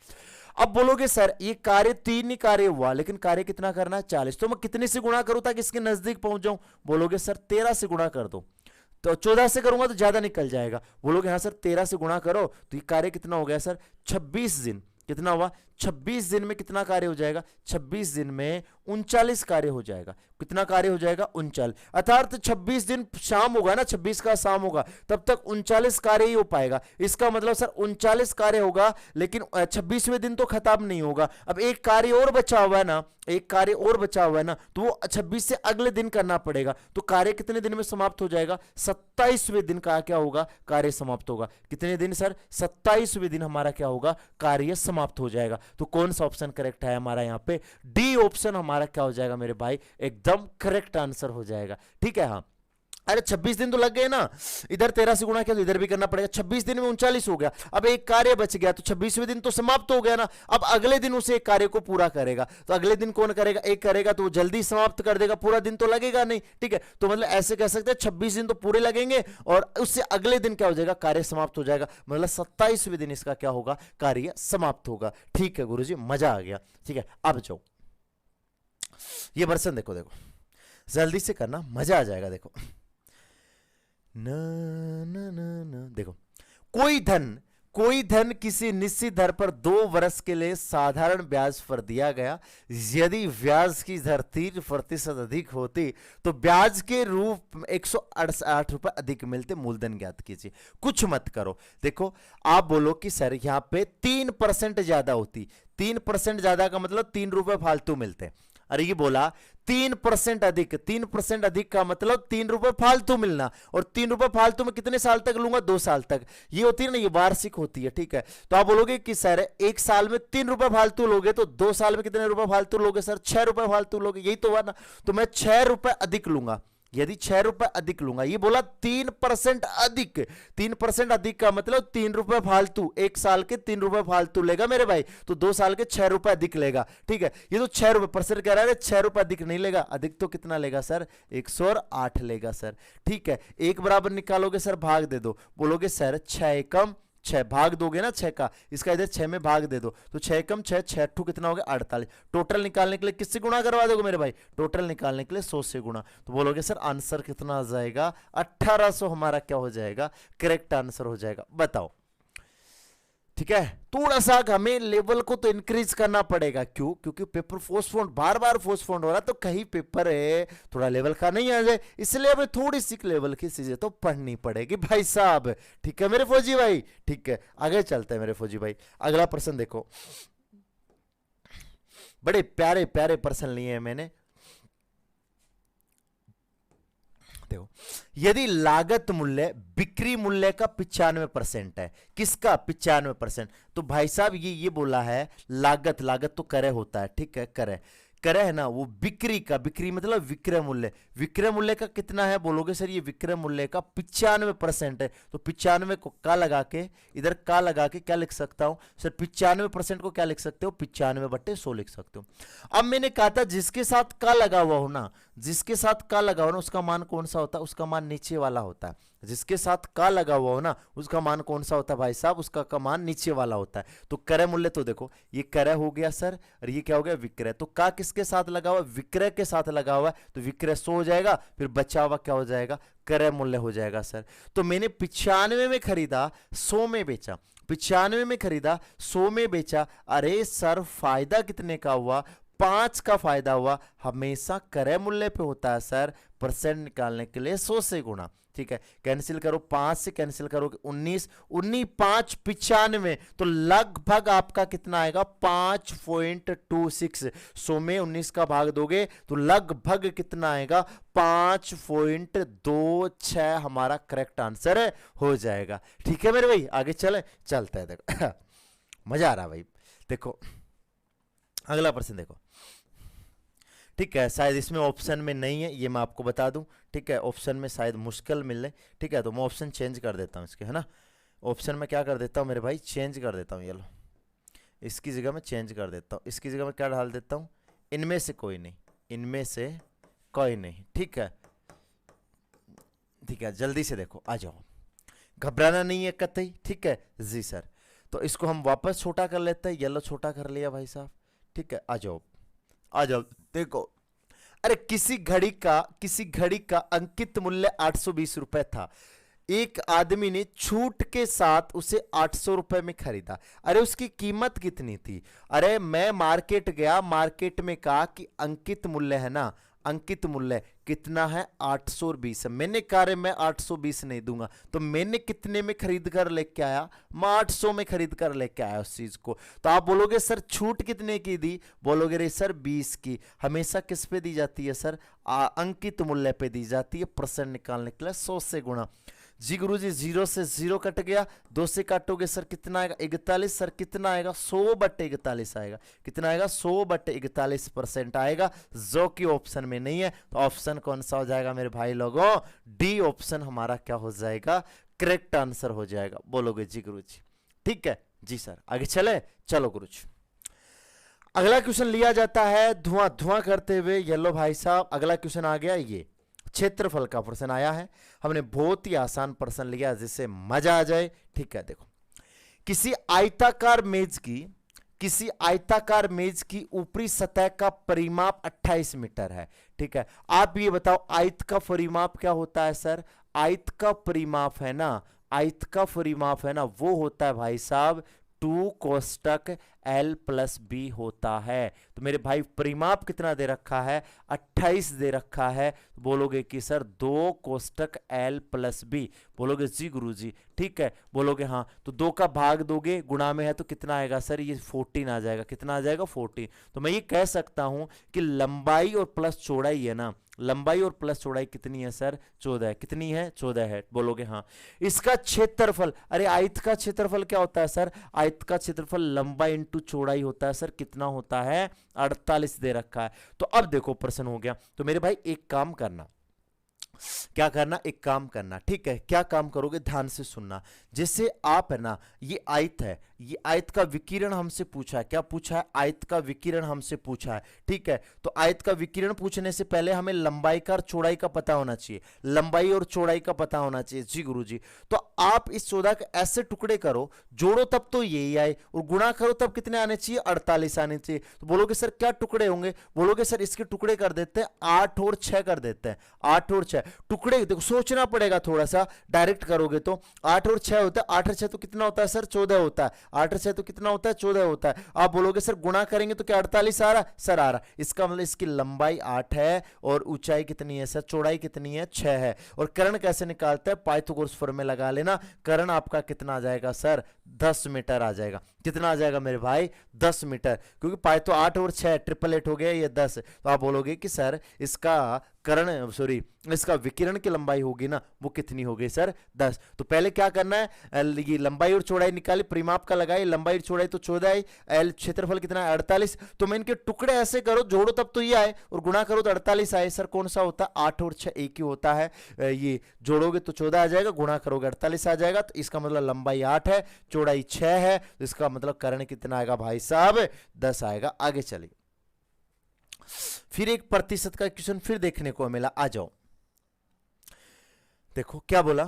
अब बोलोगे सर ये कार्य 3 ही कार्य हुआ, लेकिन कार्य कितना करना है, 40, तो मैं कितने से गुणा करूं ताकि इसके नजदीक पहुंच जाऊं। बोलोगे सर 13 से गुणा कर दो, तो 14 से करूंगा तो ज्यादा निकल जाएगा। बोलोगे हाँ सर 13 से गुणा करो, तो ये कार्य कितना हो गया सर, 26 दिन। कितना हुआ, 26 दिन में कितना कार्य हो जाएगा, 26 दिन में 39 कार्य हो जाएगा। कितना कार्य हो जाएगा, 39, अर्थात 26 दिन शाम होगा ना, 26 का शाम होगा, तब तक 39 कार्य ही हो पाएगा। इसका मतलब सर 39 कार्य होगा, लेकिन 26वें दिन तो खत्म नहीं होगा। अब एक कार्य और बचा हुआ है ना, एक कार्य और बचा हुआ है ना, तो वो 26 से अगले दिन करना पड़ेगा। तो कार्य कितने दिन में समाप्त हो जाएगा, 27वें दिन का क्या होगा, कार्य समाप्त होगा। कितने दिन सर, 27वें दिन हमारा क्या होगा, कार्य समाप्त हो जाएगा। तो कौन सा ऑप्शन करेक्ट है हमारा यहाँ पे, डी ऑप्शन हमारा क्या हो जाएगा मेरे भाई, एकदम करेक्ट आंसर हो जाएगा, ठीक है। हाँ अरे 26 दिन तो लग गए ना, इधर 13 से गुणा किया तो इधर भी करना पड़ेगा। 26 दिन में 39 हो गया, अब एक कार्य बच गया, तो 26वें दिन तो समाप्त हो गया ना। अब अगले दिन उसे एक कार्य को पूरा करेगा, तो अगले दिन कौन करेगा, एक करेगा, तो वो जल्दी समाप्त कर देगा, पूरा दिन तो लगेगा नहीं, ठीक है। तो मतलब ऐसे कह सकते हैं 26 दिन तो पूरे लगेंगे और उससे अगले दिन क्या हो जाएगा, कार्य समाप्त हो जाएगा, मतलब 27वें दिन इसका क्या होगा, कार्य समाप्त होगा, ठीक है गुरुजी, मजा आ गया, ठीक है। अब जाओ ये वर्षन देखो, जल्दी से करना, मजा आ जाएगा। देखो न न न न देखो, कोई धन किसी निश्चित दर पर 2 वर्ष के लिए साधारण ब्याज पर दिया गया। यदि ब्याज की दर 3% अधिक होती तो ब्याज के रूप में 168 रुपए अधिक मिलते। मूलधन ज्ञात कीजिए। कुछ मत करो, देखो आप बोलो कि सर यहाँ पे 3% ज्यादा होती, 3% ज्यादा का मतलब 3 रुपए फालतू मिलते। अरे ये बोला 3% अधिक, 3% अधिक का मतलब 3 रुपए फालतू मिलना, और 3 रुपए फालतू में कितने साल तक लूंगा, 2 साल तक। ये होती है ना, ये वार्षिक होती है, ठीक है। तो आप बोलोगे कि सर 1 साल में 3 रुपए फालतू लोगे, तो 2 साल में कितने रुपए फालतू लोगे सर, 6 रुपए फालतू लोगे, यही तो हुआ ना। तो मैं 6 रुपए अधिक लूंगा, यदि 6 रुपए अधिक लूंगा। ये बोला 3% अधिक, 3% अधिक का मतलब 3 रुपए फालतू, 1 साल के 3 रुपए फालतू लेगा मेरे भाई, तो 2 साल के 6 रुपए अधिक लेगा, ठीक है। ये तो 6 रुपए परसेंट कह रहा है, 6 रुपए अधिक नहीं लेगा, अधिक तो कितना लेगा सर, 108 लेगा सर, ठीक है। 1 बराबर निकालोगे सर, भाग दे दो, बोलोगे सर 6 एकम 6, भाग दोगे ना 6 का, इसका इधर 6 में भाग दे दो, तो 6 कम 6, 6 टू कितना हो गया 48। टोटल निकालने के लिए किससे गुणा करवा दोगे मेरे भाई, टोटल निकालने के लिए 100 से गुणा। तो बोलोगे सर आंसर कितना आ जाएगा, 1800 हमारा क्या हो जाएगा, करेक्ट आंसर हो जाएगा। बताओ, ठीक है। थोड़ा सा हमें लेवल को तो इंक्रीज करना पड़ेगा, क्यों, क्योंकि पेपर पोस्टपोन, बार बार पोस्टपोन हो रहा, तो कहीं पेपर है थोड़ा लेवल का नहीं आ जाए, इसलिए हमें थोड़ी सी लेवल की चीजें तो पढ़नी पड़ेगी भाई साहब, ठीक है मेरे फौजी भाई, ठीक है। आगे चलते हैं मेरे फौजी भाई, अगला प्रश्न देखो, बड़े प्यारे प्यारे प्रश्न लिए हैं मैंने। देखो, यदि लागत मूल्य बिक्री मूल्य का 95% है, किसका 95%, तो भाई साहब ये बोला है लागत तो करे होता है, ठीक है, करे क्रय है ना वो बिक्री का, बिक्री मतलब विक्रय मूल्य, विक्रय मूल्य का कितना है बोलोगे सर ये विक्रय मूल्य का 95% है। तो 95 को का लगा के इधर का लगा के क्या लिख सकता हूं सर 95% को क्या लिख सकते हो 95/100 लिख सकते हो। अब मैंने कहा था जिसके साथ का लगा हुआ हो ना, जिसके साथ का लगा हो ना उसका मान कौन सा होता है, उसका मान नीचे वाला होता है। जिसके साथ का लगा हुआ हो ना उसका मान कौन सा होता है भाई साहब, उसका का मान नीचे वाला होता है। तो क्रय मूल्य तो देखो ये क्रय हो गया सर और ये क्या हो गया विक्रय। तो का किसके साथ लगा हुआ, विक्रय के साथ लगा हुआ है, तो विक्रय 100 हो जाएगा, फिर बचा हुआ क्या हो जाएगा क्रय मूल्य हो जाएगा सर। तो मैंने 95 में खरीदा 100 में बेचा, 95 में खरीदा 100 में बेचा, अरे सर फायदा कितने का हुआ 5 का फायदा हुआ। हमेशा क्रय मूल्य पे होता है सर परसेंट निकालने के लिए 100 से गुणा, ठीक है। कैंसिल करो 5 से कैंसिल करोगे 19, 19 5 95, तो लगभग आपका कितना आएगा 5.26। 100 में 19 का भाग दोगे तो लगभग कितना आएगा 5.26 हमारा करेक्ट आंसर हो जाएगा। ठीक है मेरे भाई आगे चलते हैं देखो मजा आ रहा भाई। देखो अगला प्रश्न देखो, ठीक है, शायद इसमें ऑप्शन में नहीं है ये मैं आपको बता दूं, ठीक है, ऑप्शन में शायद मुश्किल मिले, ठीक है, तो मैं ऑप्शन चेंज कर देता हूं इसके, है ना, ऑप्शन में क्या कर देता हूं मेरे भाई चेंज कर देता हूं, ये लो इसकी जगह में चेंज कर देता हूं, इसकी जगह में क्या डाल देता हूं इनमें से कोई नहीं, इनमें से कोई नहीं, ठीक है, ठीक है, जल्दी से देखो आ जाओ, घबराना नहीं है कतई, ठीक है जी सर। तो इसको हम वापस छोटा कर लेते हैं, येलो छोटा कर लिया भाई साहब, ठीक है, आ जाओ आ जाओ। देखो अरे किसी घड़ी का अंकित मूल्य 820 रुपए था, एक आदमी ने छूट के साथ उसे 800 रुपए में खरीदा। अरे उसकी कीमत कितनी थी, अरे मैं मार्केट गया, मार्केट में कहा कि अंकित मूल्य है ना, अंकित मूल्य कितना है 820, मैंने कहा रे मैं 820 नहीं दूंगा, तो मैंने कितने में खरीद कर लेके आया, मैं 800 में खरीद कर लेके आया उस चीज को। तो आप बोलोगे सर छूट कितने की दी, बोलोगे रे सर 20 की। हमेशा किस पे दी जाती है सर, अंकित मूल्य पे दी जाती है, परसेंट निकालने के लिए 100 से गुणा। जी गुरुजी 0 से 0 कट गया, 2 से काटोगे सर कितना आएगा 41, सर कितना आएगा 100/41 आएगा, कितना आएगा 100/41% आएगा, जो कि ऑप्शन में नहीं है। तो ऑप्शन कौन सा हो जाएगा मेरे भाई लोगों, डी ऑप्शन हमारा क्या हो जाएगा करेक्ट आंसर हो जाएगा। बोलोगे जी गुरुजी, ठीक है जी सर, आगे चलो गुरुजी। अगला क्वेश्चन लिया जाता है धुआं धुआं करते हुए, येलो भाई साहब अगला क्वेश्चन आ गया, ये क्षेत्रफल का प्रश्न आया है, हमने बहुत ही आसान प्रश्न लिया जिससे मजा आ जाए, ठीक है। देखो किसी आयताकार मेज की ऊपरी सतह का परिमाप 28 मीटर है, ठीक है। आप ये बताओ आयत का परिमाप क्या होता है सर, आयत का परिमाप है ना, आयत का परिमाप है ना वो होता है भाई साहब 2 कोष्टक L + B होता है। तो मेरे भाई परिमाप कितना दे रखा है 28 दे रखा है, बोलोगे कि सर 2 कोष्टक L + B, बोलोगे जी गुरुजी, ठीक है, बोलोगे हाँ, तो 2 का भाग दोगे गुणा में है तो कितना आएगा सर ये 14 आ जाएगा, कितना आ जाएगा 14। तो मैं ये कह सकता हूं कि लंबाई और प्लस चौड़ाई है ना, लंबाई और प्लस चौड़ाई कितनी है सर 14, कितनी है 14 है, बोलोगे हाँ। इसका क्षेत्रफल, अरे आयत का क्षेत्रफल क्या होता है सर, आयत का क्षेत्रफल लंबाई इंटू चौड़ाई होता है सर, कितना होता है 48 दे रखा है। तो अब देखो प्रश्न हो गया, तो मेरे भाई एक काम करना, क्या करना, एक काम करना, ठीक है, क्या काम करोगे ध्यान से सुनना। जैसे आप है ना ये आयत है, ये आयत का विकिरण हमसे पूछा है, क्या पूछा है आयत का विकिरण हमसे पूछा है, ठीक है। तो आयत का विकिरण पूछने से पहले हमें लंबाई का और चौड़ाई का पता होना चाहिए, लंबाई और चौड़ाई का पता होना चाहिए जी गुरुजी। तो आप इस 14 के ऐसे टुकड़े करो, जोड़ो तब तो यही आए और गुणा करो तब कितने आने चाहिए 48 आने चाहिए। तो बोलोगे सर क्या टुकड़े होंगे, बोलोगे सर इसके टुकड़े कर देते हैं 8 और 6 कर देते हैं, 8 और 6 टुकड़े, देखो सोचना पड़ेगा थोड़ा सा, डायरेक्ट करोगे तो 8 और 6 होता है, 8 और 6 तो कितना होता है सर 14 होता है, 8 और 6 तो कितना होता है 14 होता है। आप बोलोगे सर गुणा करेंगे तो क्या 48 आ रहा है, सर आ रहा, इसका मतलब इसकी लंबाई 8 है और ऊंचाई कितनी है सर, चौड़ाई कितनी है 6 है। और कर्ण कैसे निकालते हैं, पाइथागोरस फॉर्मूला लगा लेना, कर्ण आपका कितना आ जाएगा सर 10 मीटर आ जाएगा। कितना आ जाएगा मेरे भाई 10 मीटर, क्योंकि पाई तो 8 और 6 ट्रिपल 8 हो गया, ये 10। तो आप बोलोगे कि सर इसका कर्ण सॉरी इसका विकिरण की लंबाई होगी ना, वो कितनी होगी सर 10। तो पहले क्या करना है, ये लंबाई और चौड़ाई निकाली, परिमाप का लगाई, लंबाई और चौड़ाई तो 14 आई, एल क्षेत्रफल कितना है 48। तो मैं इनके टुकड़े ऐसे करो, जोड़ो तब तो ये आए और गुणा करो तो 48 आए। सर कौन सा होता है, 8 और 6 एक ही होता है, ये जोड़ोगे तो 14 आ जाएगा, गुणा करोगे 48 आ जाएगा। तो इसका मतलब लंबाई 8 है, चौड़ाई 6 है, तो इसका मतलब कर्ण कितना आएगा भाई साहब 10 आएगा। आगे चलिए, फिर एक प्रतिशत का क्वेश्चन फिर देखने को मिला, आ जाओ। देखो क्या बोला,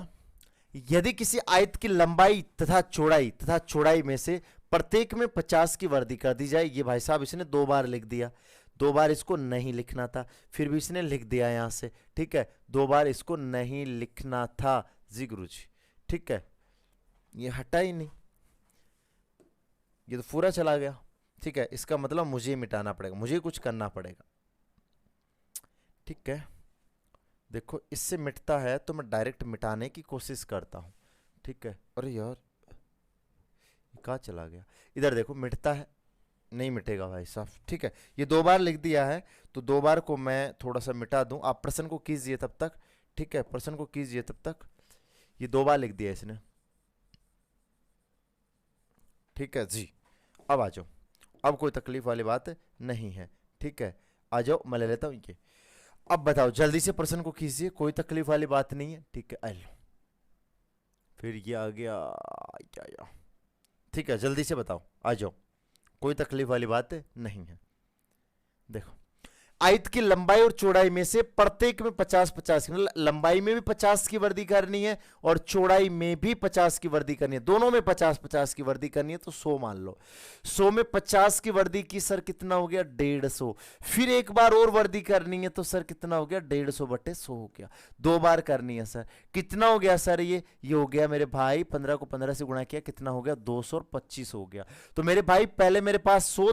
यदि किसी आयत की लंबाई तथा चौड़ाई में से प्रत्येक में 50 की वृद्धि कर दी जाए। ये भाई साहब इसने 2 बार लिख दिया, 2 बार इसको नहीं लिखना था, फिर भी इसने लिख दिया यहां से, ठीक है। 2 बार इसको नहीं लिखना था जी गुरुजी, ठीक है, ये हटा ही नहीं, ये तो पूरा चला गया, ठीक है। इसका मतलब मुझे मिटाना पड़ेगा, मुझे कुछ करना पड़ेगा, ठीक है। देखो इससे मिटता है तो मैं डायरेक्ट मिटाने की कोशिश करता हूं, ठीक है। अरे यार कहाँ चला गया, इधर देखो मिटता है, नहीं मिटेगा भाई साहब, ठीक है। ये 2 बार लिख दिया है, तो 2 बार को मैं थोड़ा सा मिटा दूं, आप प्रश्न को कीजिए तब तक, ठीक है, प्रश्न को कीजिए तब तक। ये 2 बार लिख दिया इसने, ठीक है जी। अब आ जाओ, अब कोई तकलीफ वाली बात नहीं है, ठीक है। आ जाओ मैं ले लेता हूं ये। अब बताओ जल्दी से प्रश्न को कीजिए, कोई तकलीफ वाली बात नहीं है, ठीक है। आ लो, फिर ये आ गया क्या, ठीक है, जल्दी से बताओ, आ जाओ, कोई तकलीफ वाली बात नहीं है। देखो आयत की लंबाई और चौड़ाई में से प्रत्येक में 50-50, लंबाई में भी 50 की वृद्धि करनी है और चौड़ाई में भी 50 की वृद्धि करनी है, दोनों में 50-50 की वृद्धि करनी है। तो 100 मान लो, 100 में 50 की वृद्धि की सर कितना हो गया 150, फिर एक बार और वृद्धि करनी है तो सर कितना हो गया 150/100 हो गया, 2 बार करनी है सर, कितना हो गया सर ये हो गया मेरे भाई 15 को 15 से गुणा किया, कितना हो गया 200 और 25 हो गया। तो मेरे भाई पहले मेरे पास 100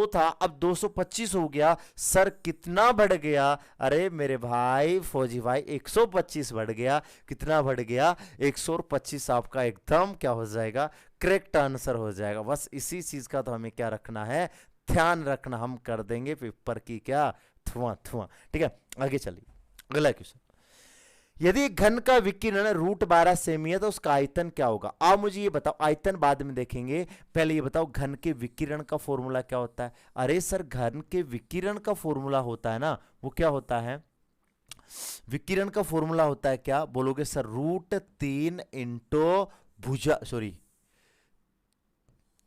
था, अब 225 हो गया, सर कितना बढ़ गया, अरे मेरे भाई फौजी भाई 125 बढ़ गया, कितना बढ़ गया 125, आपका एकदम क्या हो जाएगा करेक्ट आंसर हो जाएगा। बस इसी चीज का तो हमें क्या रखना है, ध्यान रखना, हम कर देंगे पेपर की क्या थुआ, ठीक है। आगे चलिए, अगला क्वेश्चन, यदि एक घन का विकिरण √12 सेमी है तो उसका आयतन क्या होगा। आप मुझे ये बताओ, आयतन बाद में देखेंगे, पहले ये बताओ घन के विकिरण का फॉर्मूला क्या होता है। अरे सर घन के विकिरण का फॉर्मूला होता है ना, वो क्या होता है, विकिरण का फॉर्मूला होता है क्या, बोलोगे सर √3 इंटू भुजा, सॉरी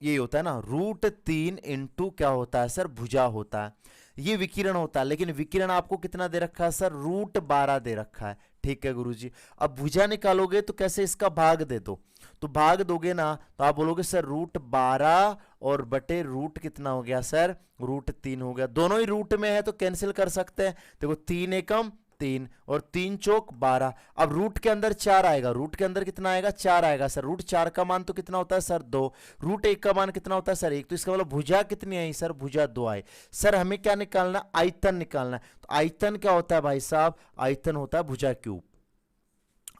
ये होता है ना √3 इंटू क्या होता है सर भुजा होता है, ये विकिरण होता है। लेकिन विकिरण आपको कितना दे रखा है सर √12 दे रखा है, ठीक है गुरुजी। अब भुजा निकालोगे तो कैसे, इसका भाग दे दो, तो भाग दोगे ना तो आप बोलोगे सर √12 और बटे रूट कितना हो गया सर √3 हो गया, दोनों ही रूट में है तो कैंसिल कर सकते हैं। देखो 3 एकम 3 और 3 चौक 12, अब रूट के अंदर 4 आएगा, रूट के अंदर कितना आएगा 4 आएगा सर, √4 का मान तो कितना होता है सर 2, √1 का मान कितना होता है सर 1, तो इसका मतलब भुजा कितनी आई सर, भुजा 2 आई। सर हमें क्या निकालना, आयतन निकालना है, तो आयतन क्या होता है भाई साहब, आयतन होता है भुजा क्यूब,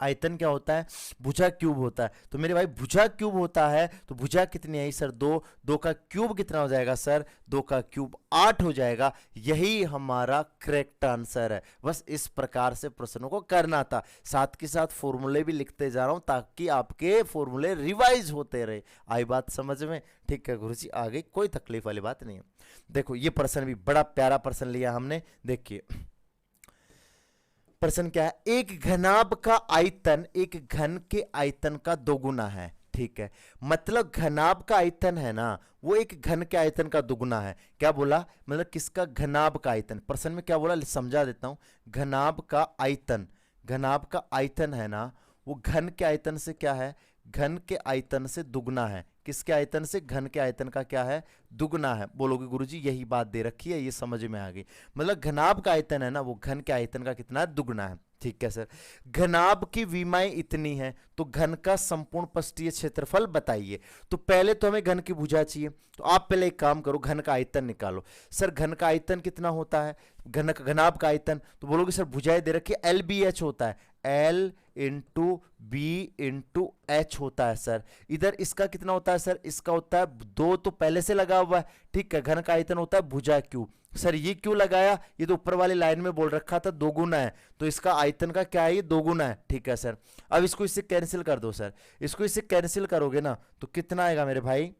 आयतन क्या होता है भुजा क्यूब होता है। तो मेरे भाई भुजा क्यूब होता है तो भुजा कितनी आई सर 2, 2 का क्यूब कितना हो जाएगा सर 2 का क्यूब 8 हो जाएगा, यही हमारा करेक्ट आंसर है। बस इस प्रकार से प्रश्नों को करना था, साथ के साथ फॉर्मूले भी लिखते जा रहा हूं ताकि आपके फॉर्मूले रिवाइज होते रहे। आई बात समझ में, ठीक है गुरुजी, आगे कोई तकलीफ वाली बात नहीं है। देखो ये प्रश्न भी बड़ा प्यारा प्रश्न लिया हमने, देखिए प्रश्न क्या है, एक घनाभ का आयतन एक घन के आयतन का दोगुना है, ठीक है। मतलब घनाभ का आयतन है ना वो एक घन के आयतन का दुगुना है। क्या बोला, मतलब किसका, घनाभ का आयतन, प्रश्न में क्या बोला समझा देता हूं, घनाभ का आयतन, घनाभ का आयतन है ना वो घन के आयतन से क्या है, घन के आयतन से दुगना है। किसके आयतन से, घन के आयतन का क्या है दुगना है। बोलोगे गुरुजी यही बात दे रखी है, ये समझ में आ गई। मतलब घनाभ का आयतन है ना वो घन के आयतन का कितना है दुगना है, ठीक है सर। घनाभ की विमाएं इतनी है तो घन का संपूर्ण पृष्ठीय क्षेत्रफल बताइए। तो पहले तो हमें घन की भुजा चाहिए, तो आप पहले एक काम करो, घन का आयतन निकालो। सर घन का आयतन कितना होता है, घनाभ का आयतन, तो बोलोगे सर भुजाएं दे रखी है, LBH होता है, L into B into H होता है सर। इधर इसका कितना होता है सर, इसका होता है 2 तो पहले से लगा हुआ है, ठीक है। घन का आयतन होता है भुजा क्यू। सर ये क्यों लगाया, ये तो ऊपर वाली लाइन में बोल रखा था 2 गुना है, तो इसका आयतन का क्या है, ये 2 गुना है, ठीक है सर। अब इसको इससे कैंसिल कर दो सर, इसको इससे कैंसिल करोगे ना तो कितना आएगा मेरे भाई,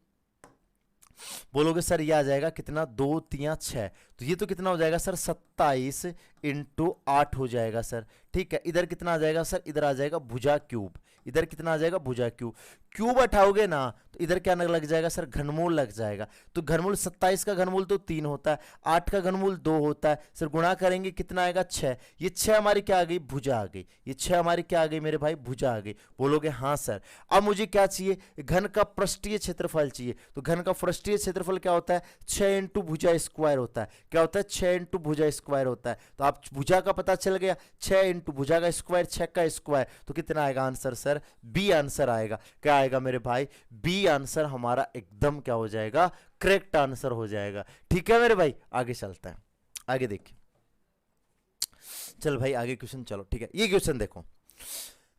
बोलोगे सर ये आ जाएगा कितना, 2 3 6, तो ये तो कितना हो जाएगा सर 27 इंटू 8 हो जाएगा सर, ठीक है। इधर कितना आ जाएगा सर, इधर आ जाएगा भुजा क्यूब, इधर कितना आ जाएगा भुजा क्यूब। क्यूब हटाओगे ना तो इधर क्या लग जाएगा सर, घनमूल लग जाएगा। तो घनमूल 27 का घनमूल तो 3 होता है, 8 का घनमूल 2 होता है सर, गुणा करेंगे कितना आएगा 6। ये 6 हमारी क्या आ गई, भुजा आ गई। ये 6 हमारी क्या आ गई मेरे भाई, भुजा आ गई। बोलोगे हाँ सर। अब मुझे क्या चाहिए, घन का पृष्ठीय क्षेत्रफल चाहिए। तो घन का पृष्ठीय क्षेत्रफल क्या होता है, 6 इंटू भुजा स्क्वायर होता है। क्या होता है, 6 इंटू भुजा स्क्वायर होता है। तो आप भुजा का पता चल गया, 6 इंटू भुजा का स्क्वायर, 6 का स्क्वायर, तो कितना आएगा आंसर सर, बी आंसर आएगा। क्या आएगा मेरे भाई, बी आंसर हमारा एकदम क्या हो जाएगा, करेक्ट आंसर हो जाएगा। ठीक है मेरे भाई, आगे चलते हैं, आगे देखिए। चल भाई आगे क्वेश्चन चलो, ठीक है। ये क्वेश्चन देखो,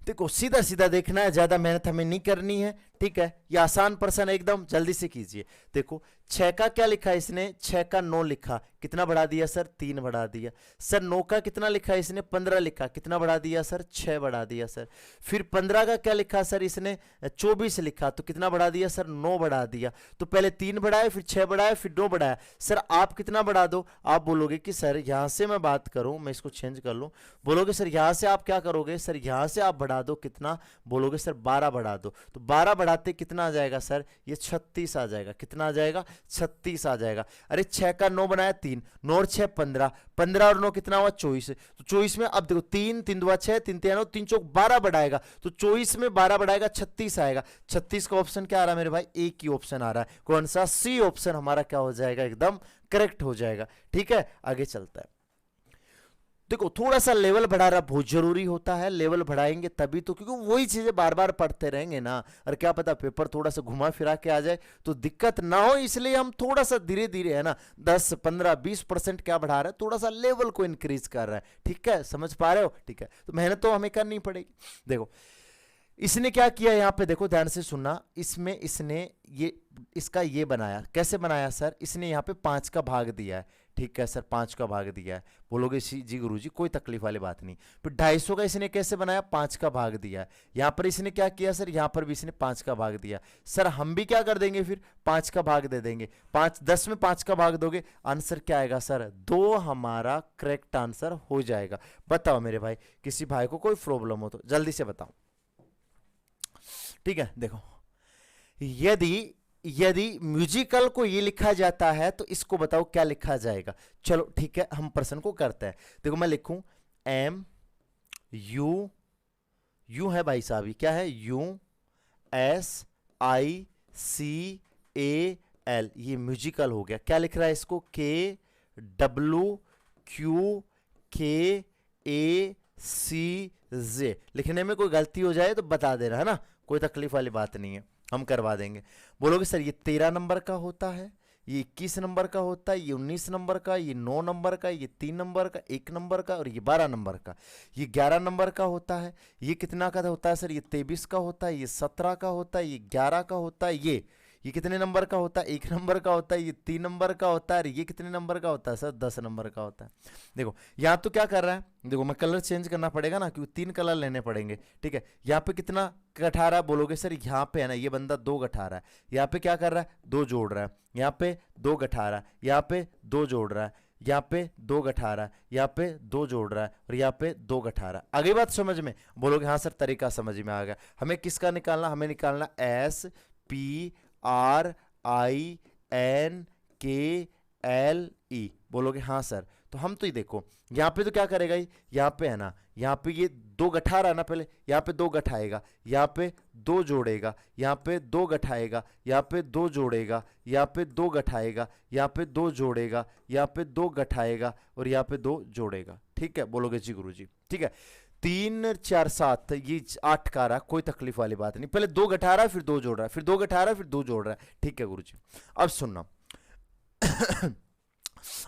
देखो सीधा सीधा देखना है, ज्यादा मेहनत हमें नहीं करनी है, ठीक है। ये आसान प्रश्न है एकदम, जल्दी से कीजिए। देखो 6 का क्या लिखा है इसने, 6 का 9 लिखा, कितना बढ़ा दिया सर, 3 बढ़ा दिया सर। 9 का कितना लिखा है इसने, 15 लिखा, कितना बढ़ा दिया सर, 6 बढ़ा दिया सर। फिर 15 का क्या लिखा सर इसने, 24 लिखा, तो कितना बढ़ा दिया सर, 9 बढ़ा दिया। तो पहले 3 बढ़ाए, फिर 6 बढ़ाए, फिर 9 बढ़ाया। सर आप कितना बढ़ा दो, आप बोलोगे कि सर यहां से मैं बात करूं, मैं इसको चेंज कर लूं, बोलोगे सर यहां से आप क्या करोगे, सर यहां से आप बढ़ा दो कितना, बोलोगे सर 12 बढ़ा दो। तो 12 बढ़ाते कितना आ जाएगा सर, ये 36 आ जाएगा। कितना आ जाएगा, 36 आ जाएगा। अरे 6 का 9 बनाया 3, 9 और 6 15, 15 और 9 कितना हुआ 24। तो 24 में अब देखो 3 3 2 6, 3 3 9, 3 चौक 12 बढ़ाएगा, तो 24 में 12 बढ़ाएगा 36 आएगा। 36 का ऑप्शन क्या आ रहा है मेरे भाई, एक ही ऑप्शन आ रहा है, कौन सा, सी ऑप्शन हमारा क्या हो जाएगा, एकदम करेक्ट हो जाएगा। ठीक है, आगे चलता है। देखो थोड़ा सा लेवल बढ़ाना बहुत जरूरी होता है, लेवल बढ़ाएंगे तभी तो, क्योंकि वही चीजें बार बार पढ़ते रहेंगे ना, और क्या पता पेपर थोड़ा सा घुमा फिरा के आ जाए तो दिक्कत ना हो, इसलिए हम थोड़ा सा धीरे धीरे है ना 10 15 20% क्या बढ़ा रहे हैं, थोड़ा सा लेवल को इंक्रीज कर रहा है। ठीक है, समझ पा रहे हो, ठीक है। तो मेहनत तो हमें करनी पड़ेगी। देखो इसने क्या किया, यहां पे देखो ध्यान से सुनना, इसमें इसने ये इसका ये बनाया, कैसे बनाया सर, इसने यहाँ पे 5 का भाग दिया है। ठीक है सर, 5 का भाग दिया है, बोलोगे जी गुरुजी कोई तकलीफ वाली बात नहीं। फिर 250 का इसने कैसे बनाया, 5 का भाग दिया है। यहाँ पर इसने क्या किया सर, यहाँ पर भी इसने 5 का भाग दिया। सर हम भी क्या कर देंगे, फिर 5 का भाग दे देंगे। 10 में 5 का भाग दोगे, आंसर क्या आएगा सर, 2 हमारा करेक्ट आंसर हो जाएगा। बताओ मेरे भाई, किसी भाई को कोई प्रॉब्लम हो तो जल्दी से बताओ। ठीक है, देखो यदि म्यूजिकल को ये लिखा जाता है तो इसको बताओ क्या लिखा जाएगा। चलो ठीक है, हम प्रश्न को करते हैं। देखो मैं लिखूं M U है भाई साहब, ये क्या है, USICAL, ये म्यूजिकल हो गया। क्या लिख रहा है इसको, KWQKACJ। लिखने में कोई गलती हो जाए तो बता देना, है ना, कोई तकलीफ वाली बात नहीं है, हम करवा देंगे। बोलोगे सर ये 13 नंबर का होता है, ये 21 नंबर का होता है, ये 19 नंबर का, ये 9 नंबर का, ये 3 नंबर का, 1 नंबर का, और ये 12 नंबर का, ये 11 नंबर का होता है। ये कितना का होता है सर, ये 23 का होता है, ये 17 का होता है, ये 11 का होता है, ये कितने नंबर का होता है, 1 नंबर का होता है, ये 3 नंबर का होता है, और ये कितने नंबर का होता है सर, 10 नंबर का होता है। देखो यहाँ तो क्या कर रहा है, देखो मैं कलर चेंज करना पड़ेगा ना, क्योंकि 3 कलर लेने पड़ेंगे। ठीक है, यहाँ पे कितना गठा रहा है, बोलोगे सर यहाँ पे है ना, ये बंदा 2 गठा रहा है, यहाँ पे क्या कर रहा है, 2 जोड़ रहा है, यहाँ पे 2 गठा रहा है, यहाँ पे 2 जोड़ रहा है, यहाँ पे 2 गठा रहा है, यहाँ पे 2 जोड़ रहा है, और यहाँ पे 2 गठा रहा है। आगे बात समझ में, बोलोगे हाँ सर तरीका समझ में आ गया। हमें किसका निकालना, हमें निकालना SPRINKLE। बोलोगे हाँ सर, तो हम तो ही देखो यहाँ पे तो क्या करेगा, यहाँ पे है ना, यहाँ पे ये 2 गठा रहा है ना, पहले यहाँ पे 2 गठाएगा, यहाँ पे 2 जोड़ेगा, यहाँ पे 2 गठाएगा, यहाँ पे 2 जोड़ेगा, यहाँ पे 2 गठाएगा, यहाँ पे 2 जोड़ेगा, यहाँ पे 2 गठाएगा, और यहाँ पे 2 जोड़ेगा। ठीक है, बोलोगे जी गुरुजी। ठीक है, 3 4 7 ये 8 का रहा, कोई तकलीफ वाली बात नहीं। पहले 2 घटा रहा है, फिर 2 जोड़ रहा है, फिर 2 घटा रहा है, फिर 2 जोड़ रहा है। ठीक है गुरुजी, अब सुनना।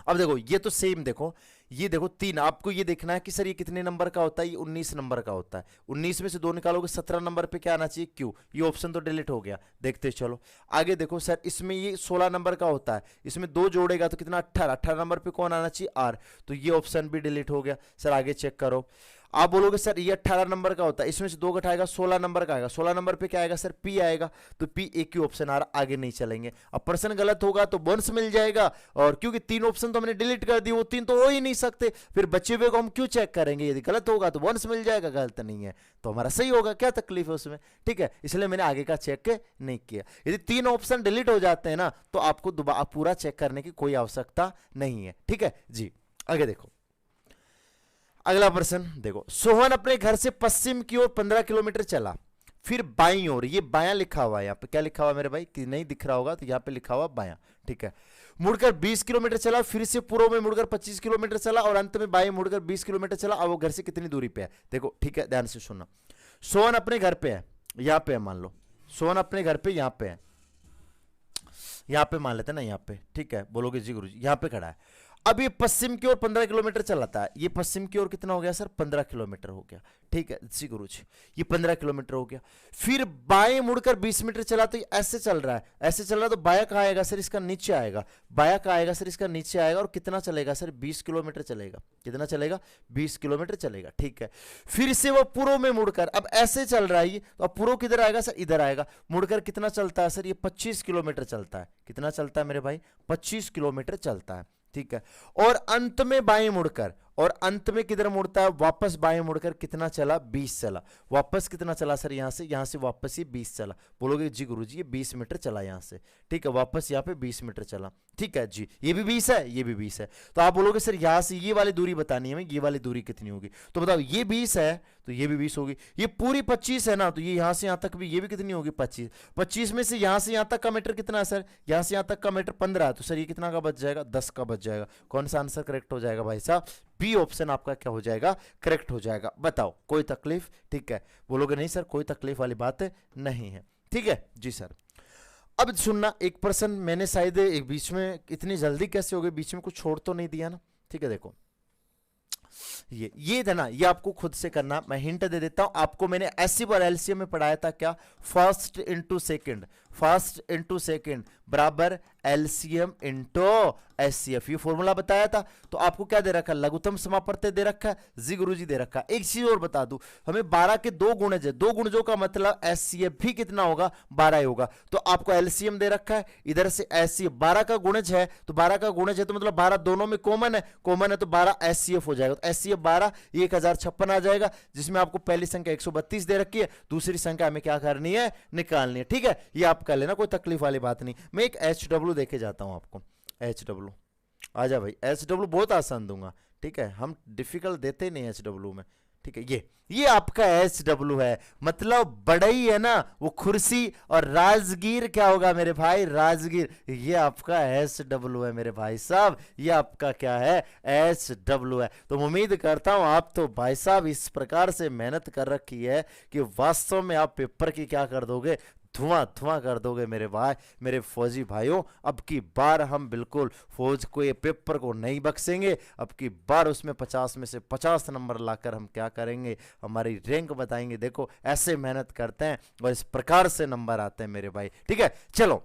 अब देखो ये तो सेम, देखो ये देखो 3, आपको ये देखना है कि सर ये कितने नंबर का होता है, ये 19 नंबर का होता है। 19 में से 2 निकालोगे 17 नंबर पे क्या आना चाहिए, क्यू। ये ऑप्शन तो डिलीट हो गया। देखते चलो आगे, देखो सर इसमें ये 16 नंबर का होता है, इसमें 2 जोड़ेगा तो कितना 18, 18 नंबर पे कौन आना चाहिए, आर। तो ये ऑप्शन भी डिलीट हो गया। सर आगे चेक करो, आप बोलोगे सर ये 18 नंबर का होता है, इसमें से 2 घटाएगा 16 नंबर का आएगा, 16 नंबर पे क्या आएगा सर, पी आएगा। तो पी एक ही ऑप्शन आ रहा, आगे नहीं चलेंगे। अब प्रश्न गलत होगा तो बोनस मिल जाएगा, और क्योंकि 3 ऑप्शन तो हमने डिलीट कर दी, वो 3 तो हो ही नहीं सकते, फिर बचे हुए को हम क्यों चेक करेंगे। यदि गलत होगा तो बोनस मिल जाएगा, गलत नहीं है तो हमारा सही होगा, क्या तकलीफ है उसमें। ठीक है, इसलिए मैंने आगे का चेक नहीं किया। यदि 3 ऑप्शन डिलीट हो जाते हैं ना, तो आपको दोबारा पूरा चेक करने की कोई आवश्यकता नहीं है। ठीक है जी, आगे देखो अगला प्रश्न देखो। सोहन अपने घर से पश्चिम की ओर 15 किलोमीटर चला, फिर बाईं ओर, ये बायां लिखा हुआ है, यहाँ पे क्या लिखा हुआ है मेरे भाई, कि नहीं दिख रहा होगा तो यहाँ पे लिखा हुआ बायां। ठीक है, मुड़कर 20 किलोमीटर चला, फिर से पूर्व में मुड़कर 25 किलोमीटर चला, और अंत में बाएं मुड़कर 20 किलोमीटर चला। अब वो घर से कितनी दूरी पे है, देखो। ठीक है, ध्यान से सुनना। सोहन अपने घर पे है, यहाँ पे है, मान लो सोहन अपने घर पे यहाँ पे है, यहाँ पे मान लेते हैं ना, यहाँ पे। ठीक है, बोलोगे जी गुरुजी यहाँ पे खड़ा है। अब ये पश्चिम की ओर 15 किलोमीटर चलाता है, ये पश्चिम की ओर कितना हो गया सर, 15 किलोमीटर हो गया। ठीक है जी गुरुजी, ये 15 किलोमीटर हो गया। फिर बाएं मुड़कर 20 मीटर चला, तो ये ऐसे चल रहा है, ऐसे चल रहा है, तो बाया कहाँ आएगा सर, इसका नीचे आएगा। बाया कहाँ आएगा सर, इसका नीचे आएगा। और कितना चलेगा सर, 20 किलोमीटर चलेगा। कितना चलेगा, 20 किलोमीटर चलेगा। ठीक है, फिर से वो पूर्व में मुड़कर, अब ऐसे चल रहा है ये, तो अब पूर्व किधर आएगा सर, इधर आएगा। मुड़कर कितना चलता है सर, ये 25 किलोमीटर चलता है। कितना चलता है मेरे भाई, 25 किलोमीटर चलता है। ठीक है, और अंत में बाएं मुड़कर, और अंत में किधर मुड़ता है, वापस बाएं मुड़कर कितना चला, 20 चला। वापस कितना चला सर, यहां से वापस ये 20 चला। बोलोगे जी गुरुजी ये 20 मीटर चला यहां से। ठीक है, वापस यहाँ पे 20 मीटर चला। ठीक है जी, ये भी 20 है, ये भी 20 है। तो आप बोलोगे सर यहां से ये वाली दूरी बतानी है हमें, ये वाली दूरी कितनी होगी। तो बताओ, ये 20 है तो ये भी 20 होगी, ये पूरी 25 है ना, तो ये यहां से यहां तक भी, ये भी कितनी होगी, 25। 25 में से यहां से यहां तक का मीटर कितना है सर, यहां से यहां तक का मीटर 15 है, तो सर ये कितना का बच जाएगा, 10 का बच जाएगा। कौन सा आंसर करेक्ट हो जाएगा भाई साहब, बी ऑप्शन आपका क्या हो जाएगा, करेक्ट हो जाएगा। बताओ कोई तकलीफ। ठीक है, बोलोगे नहीं सर कोई तकलीफ वाली बात नहीं है। ठीक है जी सर। अब सुनना, एक प्रश्न मैंने शायद एक बीच में, इतनी जल्दी कैसे हो गई, बीच में कुछ छोड़ तो नहीं दिया ना। ठीक है, देखो ये था ना, ये आपको खुद से करना, मैं हिंट दे देता हूं आपको। मैंने एससीएफ और एलसीएम में पढ़ाया था क्या, first into second, first into second बराबर एलसीएम इंटू एचसीएफ, ये फॉर्मूला बताया था। तो आपको क्या दे रखा है, लघुत्तम समापत्ति दे रखा है, जी गुरुजी दे रखा है। एक चीज और बता दूं, हमें 12 के 2 गुणज है, 2 गुणजों का मतलब एचसीएफ भी कितना होगा, 12 ही होगा। तो आपको एलसीएम दे रखा है, इधर से एचसीएफ 12 का गुणज है, तो 12 का गुणज है तो मतलब 12 दोनों में कॉमन है, कॉमन है तो 12 एचसीएफ हो जाएगा। तो एचसीएफ 12 1056 आ जाएगा, जिसमें आपको पहली संख्या 132 दे रखी है, दूसरी संख्या हमें क्या करनी है, निकालनी है। ठीक है, ये आप कर लेना, कोई तकलीफ वाली बात नहीं। मैं एक HW देके जाता हूं आपको, HW आ जा भाई, HW बहुत आसान दूंगा। ठीक है, हम डिफिकल्ट देते ही नहीं HW में। ठीक है, ये आपका HW है, मतलब बड़ई है ना वो कुर्सी, और राजगीर क्या होगा मेरे भाई, राजगीर, ये आपका HW है मेरे भाई साहब, ये आपका क्या है, HW है। तो उम्मीद करता हूं आप तो भाई साहब इस प्रकार से मेहनत कर रखी है कि वास्तव में आप पेपर की क्या कर दोगे, धुआं धुआं कर दोगे मेरे भाई, मेरे फौजी भाइयों। अब की बार हम बिल्कुल फौज को, ये पेपर को नहीं बख्शेंगे। अब की बार उसमें 50 में से 50 नंबर लाकर हम क्या करेंगे, हमारी रैंक बताएंगे। देखो ऐसे मेहनत करते हैं और इस प्रकार से नंबर आते हैं मेरे भाई। ठीक है, चलो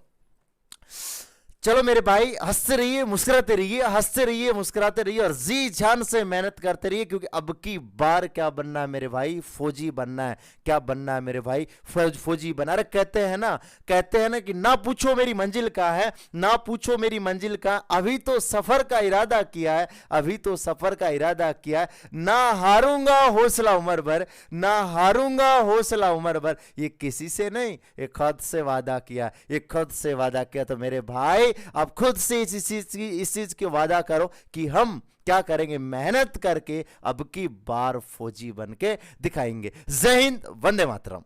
चलो मेरे भाई, हंसते रहिए, मुस्कुराते रहिए, हंसते रहिए, मुस्कुराते रहिए, और जी जान से मेहनत करते रहिए, क्योंकि अब की बार क्या बनना है मेरे भाई, फौजी बनना है। क्या बनना है मेरे भाई, फौजी बना। अरे कहते हैं ना कि ना पूछो मेरी मंजिल का है, ना पूछो मेरी मंजिल का, अभी तो सफर का इरादा किया है, अभी तो सफर का इरादा किया है, ना हारूंगा हौसला उम्र भर, ना हारूंगा हौसला उम्र भर। ये किसी से नहीं, ये खुद से वादा किया, ये खुद से वादा किया। तो मेरे भाई आप खुद से इस चीज की वादा करो कि हम क्या करेंगे, मेहनत करके अब की बार फौजी बन के दिखाएंगे। जय हिंद, वंदे मातरम।